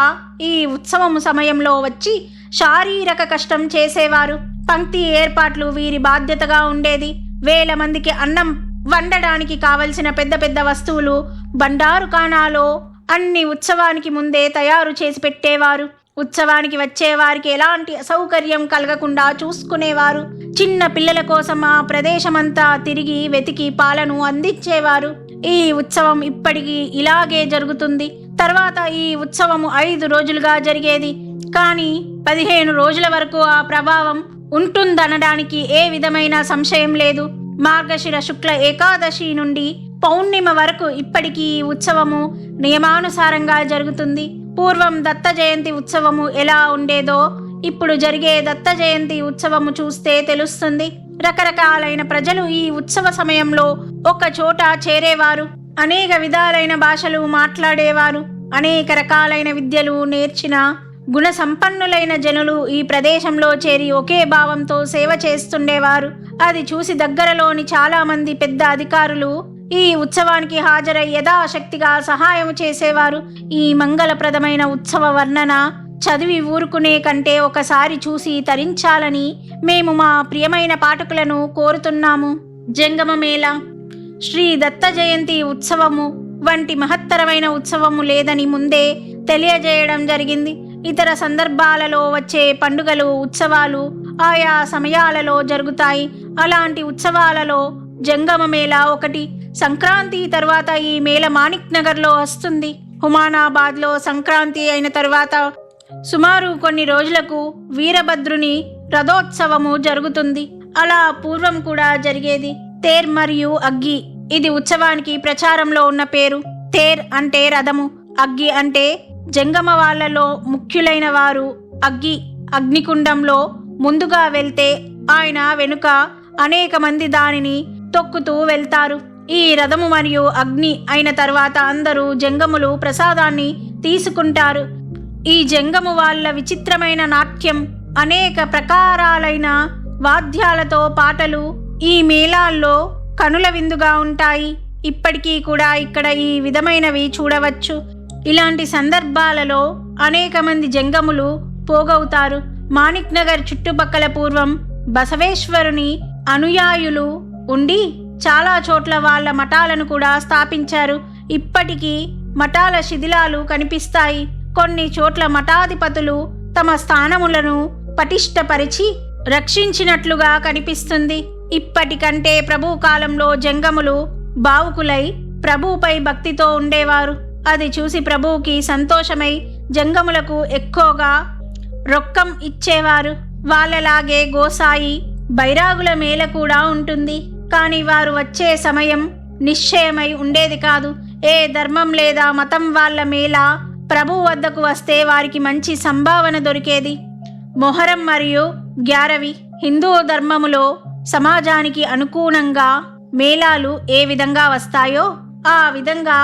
ఈ ఉత్సవం సమయంలో వచ్చి శారీరక కష్టం చేసేవారు. పంక్తి ఏర్పాట్లు వీరి బాధ్యతగా ఉండేది. 1000 మందికి అన్నం వండడానికి కావలసిన పెద్ద పెద్ద వస్తువులు బండారుఖానాలో అన్ని ఉత్సవానికి ముందే తయారు చేసి పెట్టేవారు. ఉత్సవానికి వచ్చే వారికి ఎలాంటి అసౌకర్యం కలగకుండా చూసుకునేవారు. చిన్న పిల్లల కోసం ఆ ప్రదేశమంతా తిరిగి వెతికి పాలను అందించేవారు. ఈ ఉత్సవం ఇప్పటికీ ఇలాగే జరుగుతుంది. తర్వాత ఈ ఉత్సవము 5 రోజులుగా జరిగేది. కానీ 15 రోజుల వరకు ఆ ప్రభావం ఉంటుందనడానికి ఏ విధమైన సంశయం లేదు. మార్గశిర శుక్ల ఏకాదశి నుండి పౌర్ణిమ వరకు ఇప్పటికీ ఈ ఉత్సవము నియమానుసారంగా జరుగుతుంది. పూర్వం దత్త జయంతి ఉత్సవము ఎలా ఉండేదో ఇప్పుడు జరిగే దత్త జయంతి ఉత్సవము చూస్తే తెలుస్తుంది. రకరకాలైన ప్రజలు ఈ ఉత్సవ సమయంలో ఒక చోట చేరేవారు. అనేక విధాలైన భాషలు మాట్లాడేవారు. అనేక రకాలైన విద్యలు నేర్చిన గుణ సంపన్నులైన జనులు ఈ ప్రదేశంలో చేరి ఒకే భావంతో సేవ చేస్తుండేవారు. అది చూసి దగ్గరలోని చాలా మంది పెద్ద అధికారులు ఈ ఉత్సవానికి హాజరై యథాశక్తిగా సహాయం చేసేవారు. ఈ మంగళప్రదమైన ఉత్సవ వర్ణన చదివి ఊరుకునే కంటే ఒకసారి చూసి తరించాలని మేము మా ప్రియమైన పాఠకులను కోరుతున్నాము. జంగమమేళ శ్రీ దత్త జయంతి ఉత్సవము వంటి మహత్తరమైన ఉత్సవము లేదని ముందే తెలియజేయడం జరిగింది. ఇతర సందర్భాలలో వచ్చే పండుగలు, ఉత్సవాలు ఆయా సమయాలలో జరుగుతాయి. అలాంటి ఉత్సవాలలో జంగమ మేళా ఒకటి. సంక్రాంతి తర్వాత ఈ మేళ మాణిక్ నగర్లో వస్తుంది. హుమానాబాద్లో సంక్రాంతి అయిన తర్వాత సుమారు కొన్ని రోజులకు వీరభద్రుని రథోత్సవము జరుగుతుంది. అలా పూర్వం కూడా జరిగేది. తేర్ మరియు అగ్గి ఇది ఉత్సవానికి ప్రచారంలో ఉన్న పేరు. తేర్ అంటే రథము, అగ్గి అంటే జంగమ వాళ్ళలో ముఖ్యులైన వారు అగ్నికుండంలో ముందుగా వెళ్తే ఆయన వెనుక అనేక మంది దానిని తొక్కుతూ వెళ్తారు. ఈ రథము మరియు అగ్ని అయిన తర్వాత అందరూ జంగములు ప్రసాదాన్ని తీసుకుంటారు. ఈ జంగము వాళ్ళ విచిత్రమైన నాట్యం, అనేక ప్రకారాలైన వాద్యాలతో పాటలు ఈ మేళాల్లో కనుల విందుగా ఉంటాయి. ఇప్పటికీ కూడా ఇక్కడ ఈ విధమైనవి చూడవచ్చు. ఇలాంటి సందర్భాలలో అనేక మంది జంగములు పోగవుతారు. మాణిక్ నగర్ చుట్టుపక్కల పూర్వం బసవేశ్వరుని అనుయాయులు ఉండి చాలా చోట్ల వాళ్ళ మఠాలను కూడా స్థాపించారు. ఇప్పటికీ మఠాల శిథిలాలు కనిపిస్తాయి. కొన్ని చోట్ల మఠాధిపతులు తమ స్థానములను పటిష్టపరిచి రక్షించినట్లుగా కనిపిస్తుంది. ఇప్పటికంటే ప్రభు కాలంలో జంగములు భావుకులై ప్రభువుపై భక్తితో ఉండేవారు. అది చూసి ప్రభువుకి సంతోషమై జంగములకు ఎక్కువగా రొక్కం ఇచ్చేవారు. వాళ్ళలాగే గోసాయి బైరాగుల మేళ కూడా ఉంటుంది. కానీ వారు వచ్చే సమయం నిశ్చయమై ఉండేది కాదు. ఏ ధర్మం లేదా మతం వాళ్ళ మేళ ప్రభువు వద్దకు వస్తే వారికి మంచి సంభావన దొరికేది. మొహరం మరియు గ్యారవి హిందూ ధర్మములో సమాజానికి అనుకూలంగా మేళాలు ఏ విధంగా వస్తాయో ఆ విధంగా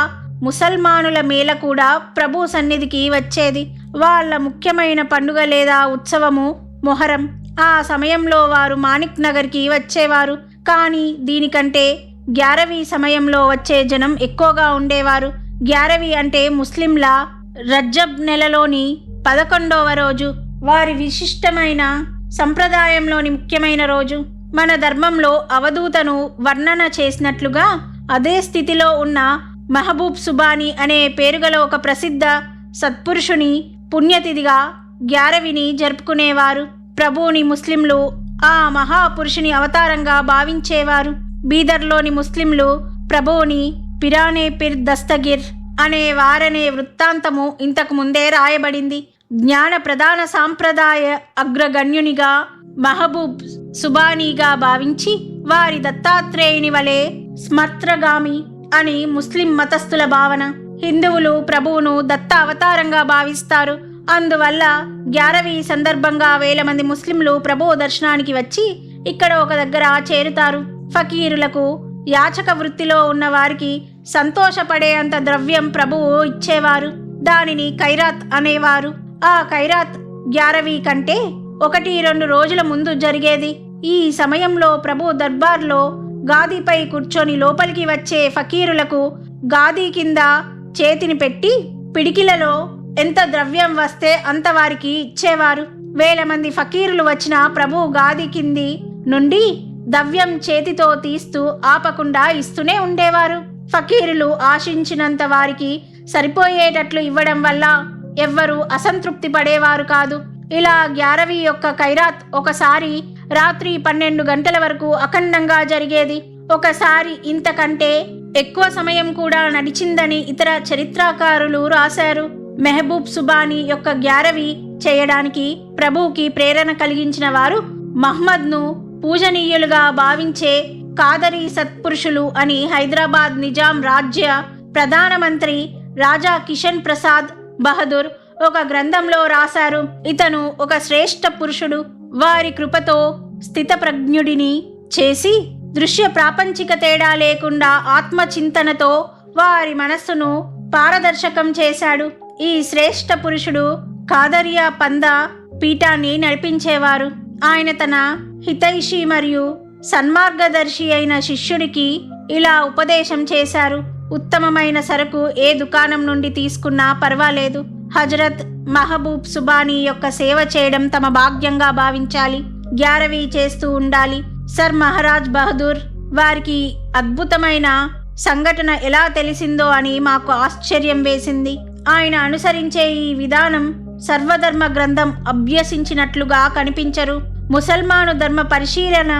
ముసల్మానుల మేళ కూడా ప్రభు సన్నిధికి వచ్చేది. వాళ్ళ ముఖ్యమైన పండుగ లేదా ఉత్సవము మొహరం. ఆ సమయంలో వారు మాణిక్ నగర్కి వచ్చేవారు. కానీ దీనికంటే గ్యారవి సమయంలో వచ్చే జనం ఎక్కువగా ఉండేవారు. గ్యారవి అంటే ముస్లింల రజ్జబ్ నెలలోని 11వ రోజు, వారి విశిష్టమైన సంప్రదాయంలోని ముఖ్యమైన రోజు. మన ధర్మంలో అవధూతను వర్ణన చేసినట్లుగా అదే స్థితిలో ఉన్న మహబూబ్ సుబానీ అనే పేరుగల ఒక ప్రసిద్ధ సత్పురుషుని పుణ్యతిథిగా గ్యారవిని జరుపుకునేవారు. ప్రభువుని ముస్లింలు ఆ మహాపురుషుని అవతారంగా భావించేవారు. బీదర్లోని ముస్లింలు ప్రభువుని పిరానే పిర్ దస్తగిర్ అనే వారనే వృత్తాంతము ఇంతకు ముందే రాయబడింది. జ్ఞాన ప్రధాన సాంప్రదాయ అగ్రగణ్యునిగా మహబూబ్ సుబానీగా భావించి వారి దత్తాత్రేయుని వలె స్మర్త్రగామి అని ముస్లిం మతస్థుల భావన. హిందువులు ప్రభువును దత్త అవతారంగా భావిస్తారు. అందువల్ల గ్యారవి సందర్భంగా వేల మంది ముస్లింలు ప్రభువు దర్శనానికి వచ్చి ఇక్కడ ఒక దగ్గర చేరుతారు. ఫకీరులకు, యాచక వృత్తిలో ఉన్న వారికి సంతోషపడే అంత ద్రవ్యం ప్రభువు ఇచ్చేవారు. దానిని ఖైరాత్ అనేవారు. ఆ ఖైరాత్ గ్యారవి కంటే 1-2 రోజుల ముందు జరిగేది. ఈ సమయంలో ప్రభు దర్బార్లో గాదీపై కూర్చొని లోపలికి వచ్చే ఫకీరులకు గాదీ కింద చేతిని పెట్టి పిడికిలలో ఎంత ద్రవ్యం వస్తే అంత వారికి ఇచ్చేవారు. వేల మంది ఫకీరులు వచ్చిన ప్రభు గాది కింది నుండి ద్రవ్యం చేతితో తీస్తూ ఆపకుండా ఇస్తూనే ఉండేవారు. ఫకీరులు ఆశించినంత వారికి సరిపోయేటట్లు ఇవ్వడం వల్ల ఎవ్వరూ అసంతృప్తి పడేవారు కాదు. ఇలా గ్యారవి యొక్క ఖైరాత్ ఒకసారి రాత్రి 12 గంటల వరకు అఖండంగా జరిగేది. ఒకసారి ఇంతకంటే ఎక్కువ సమయం కూడా నడిచిందని ఇతర చరిత్రకారులు రాశారు. మెహబూబ్ సుబానీ యొక్క గ్యారవి చేయడానికి ప్రభువుకి ప్రేరణ కలిగించిన వారు మహ్మద్ను పూజనీయులుగా భావించే కాదరీ సత్పురుషులు అని హైదరాబాద్ నిజాం రాజ్య ప్రధానమంత్రి రాజా కిషన్ ప్రసాద్ బహదూర్ ఒక గ్రంథంలో రాశారు. ఇతను ఒక శ్రేష్ఠ పురుషుడు. వారి కృపతో స్థితప్రజ్ఞుడిని చేసి దృశ్య ప్రాపంచిక తేడా లేకుండా ఆత్మచింతనతో వారి మనస్సును పారదర్శకం చేశాడు. ఈ శ్రేష్ఠ పురుషుడు కాదరియా పంద పీఠాన్ని నడిపించేవారు. ఆయన తన హితైషి మరియు సన్మార్గదర్శి అయిన శిష్యుడికి ఇలా ఉపదేశం చేశారు. ఉత్తమమైన సరుకు ఏ దుకాణం నుండి తీసుకున్నా పర్వాలేదు. హజరత్ మహబూబ్ సుబానీ యొక్క సేవ చేయడం తమ భాగ్యంగా భావించాలి. గ్యారవి చేస్తూ ఉండాలి. సర్ మహారాజ్ బహదూర్ వారికి అద్భుతమైన సంఘటన ఎలా తెలిసిందో అని మాకు ఆశ్చర్యం వేసింది. ఆయన అనుసరించే ఈ విధానం సర్వధర్మ గ్రంథం అభ్యసించినట్లుగా కనిపించరు. ముసల్మాను ధర్మ పరిశీలన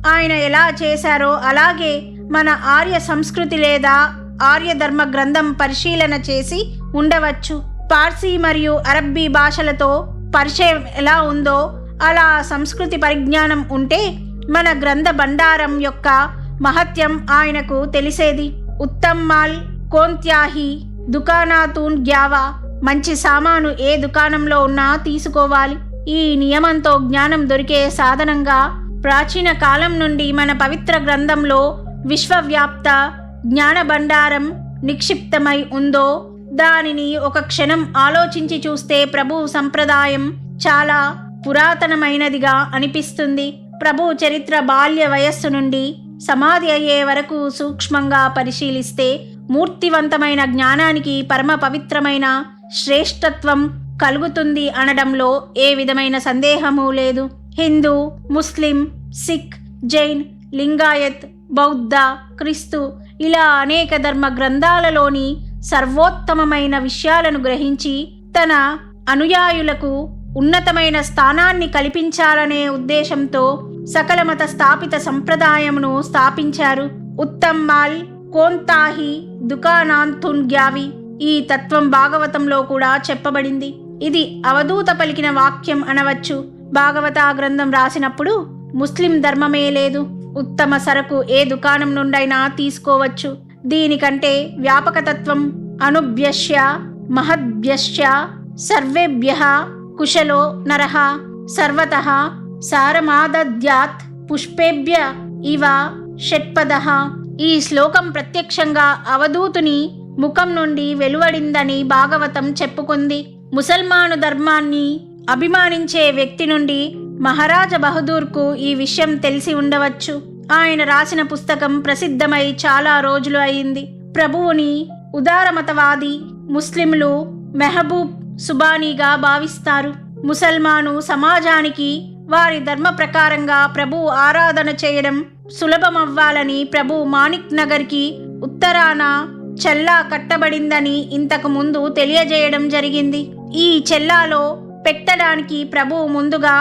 ఆయన ఎలా చేశారో అలాగే మన ఆర్య సంస్కృతి లేదా ఆర్య ధర్మ గ్రంథం పరిశీలన చేసి ఉండవచ్చు. పార్సీ మరియు అరబ్బీ భాషలతో పరిచయం ఎలా ఉందో అలా సంస్కృతి పరిజ్ఞానం ఉంటే మన గ్రంథ భండారం యొక్క మహత్యం ఆయనకు తెలిసేది. ఉత్తమ్ మాల్ కోన్త్యాహి దుకానాతూన్ గ్యావా, మంచి సామాను ఏ దుకాణంలో ఉన్నా తీసుకోవాలి. ఈ నియమంతో జ్ఞానం దొరికే సాధనంగా ప్రాచీన కాలం నుండి మన పవిత్ర గ్రంథంలో విశ్వవ్యాప్త జ్ఞాన భండారం నిక్షిప్తమై ఉందో దానిని ఒక క్షణం ఆలోచించి చూస్తే ప్రభు సంప్రదాయం చాలా పురాతనమైనదిగా అనిపిస్తుంది. ప్రభు చరిత్ర బాల్య వయస్సు నుండి సమాధి అయ్యే వరకు సూక్ష్మంగా పరిశీలిస్తే మూర్తివంతమైన జ్ఞానానికి పరమ పవిత్రమైన శ్రేష్టత్వం కలుగుతుంది అనడంలో ఏ విధమైన సందేహము లేదు. హిందూ, ముస్లిం, సిక్, జైన్, లింగాయత్, బౌద్ధ, క్రీస్తు ఇలా అనేక ధర్మ గ్రంథాలలోని సర్వోత్తమమైన విషయాలను గ్రహించి తన అనుయాయులకు ఉన్నతమైన స్థానాన్ని కల్పించాలనే ఉద్దేశంతో సకల మత స్థాపిత సంప్రదాయమును స్థాపించారు. ఉత్తమ్ మాల్ కోన్తాహి దుకానాంతున్ గ్యావి, ఈ తత్వం భాగవతంలో కూడా చెప్పబడింది. ఇది అవధూత పలికిన వాక్యం అనవచ్చు. భాగవత గ్రంథం రాసినప్పుడు ముస్లిం ధర్మమే లేదు. ఉత్తమ సరకు ఏ దుకాణం నుండైనా తీసుకోవచ్చు. దీనికంటే వ్యాపకతత్వం అనుభ్యశ్య మహద్భ్యశ్చ సర్వేభ్యః కుశలో నరః సర్వతః సారమాదద్యాత్ పుష్పేభ్య ఇవ షట్పదః. ఈ శ్లోకం ప్రత్యక్షంగా అవధూతుని ముఖం నుండి వెలువడిందని భాగవతం చెప్పుకుంది. ముసల్మాను ధర్మాన్ని అభిమానించే వ్యక్తి నుండి మహారాజ బహదూర్కు ఈ విషయం తెలిసి ఉండవచ్చు. ఆయన రాసిన పుస్తకం ప్రసిద్ధమై చాలా రోజులు అయింది. ప్రభువుని ఉదారమతవాది ముస్లింలు మెహబూబ్ సుబానీగా భావిస్తారు. ముసల్మాను సమాజానికి వారి ధర్మ ప్రకారంగా ప్రభు ఆరాధన చేయడం సులభమవ్వాలని ప్రభు మాణిక్ నగర్కి ఉత్తరాన చెల్లా కట్టబడిందని ఇంతకు ముందు తెలియజేయడం జరిగింది. ఈ చెల్లాలో పెట్టడానికి ప్రభు ముందుగా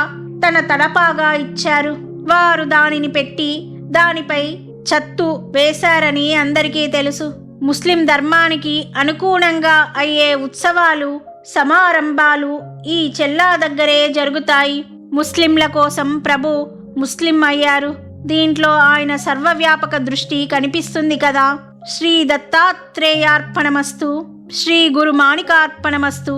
తన తలపాగా ఇచ్చారు. వారు దానిని పెట్టి దానిపై చత్తు వేశారని అందరికీ తెలుసు. ముస్లిం ధర్మానికి అనుకూలంగా అయ్యే ఉత్సవాలు సమారంభాలు ఈ చెల్లా దగ్గరే జరుగుతాయి. ముస్లింల కోసం ప్రభు ముస్లిం అయ్యారు. దీంట్లో ఆయన సర్వవ్యాపక దృష్టి కనిపిస్తుంది కదా. శ్రీ దత్తాత్రేయార్పణమస్తు. శ్రీ గురు మాణికార్పణమస్తు.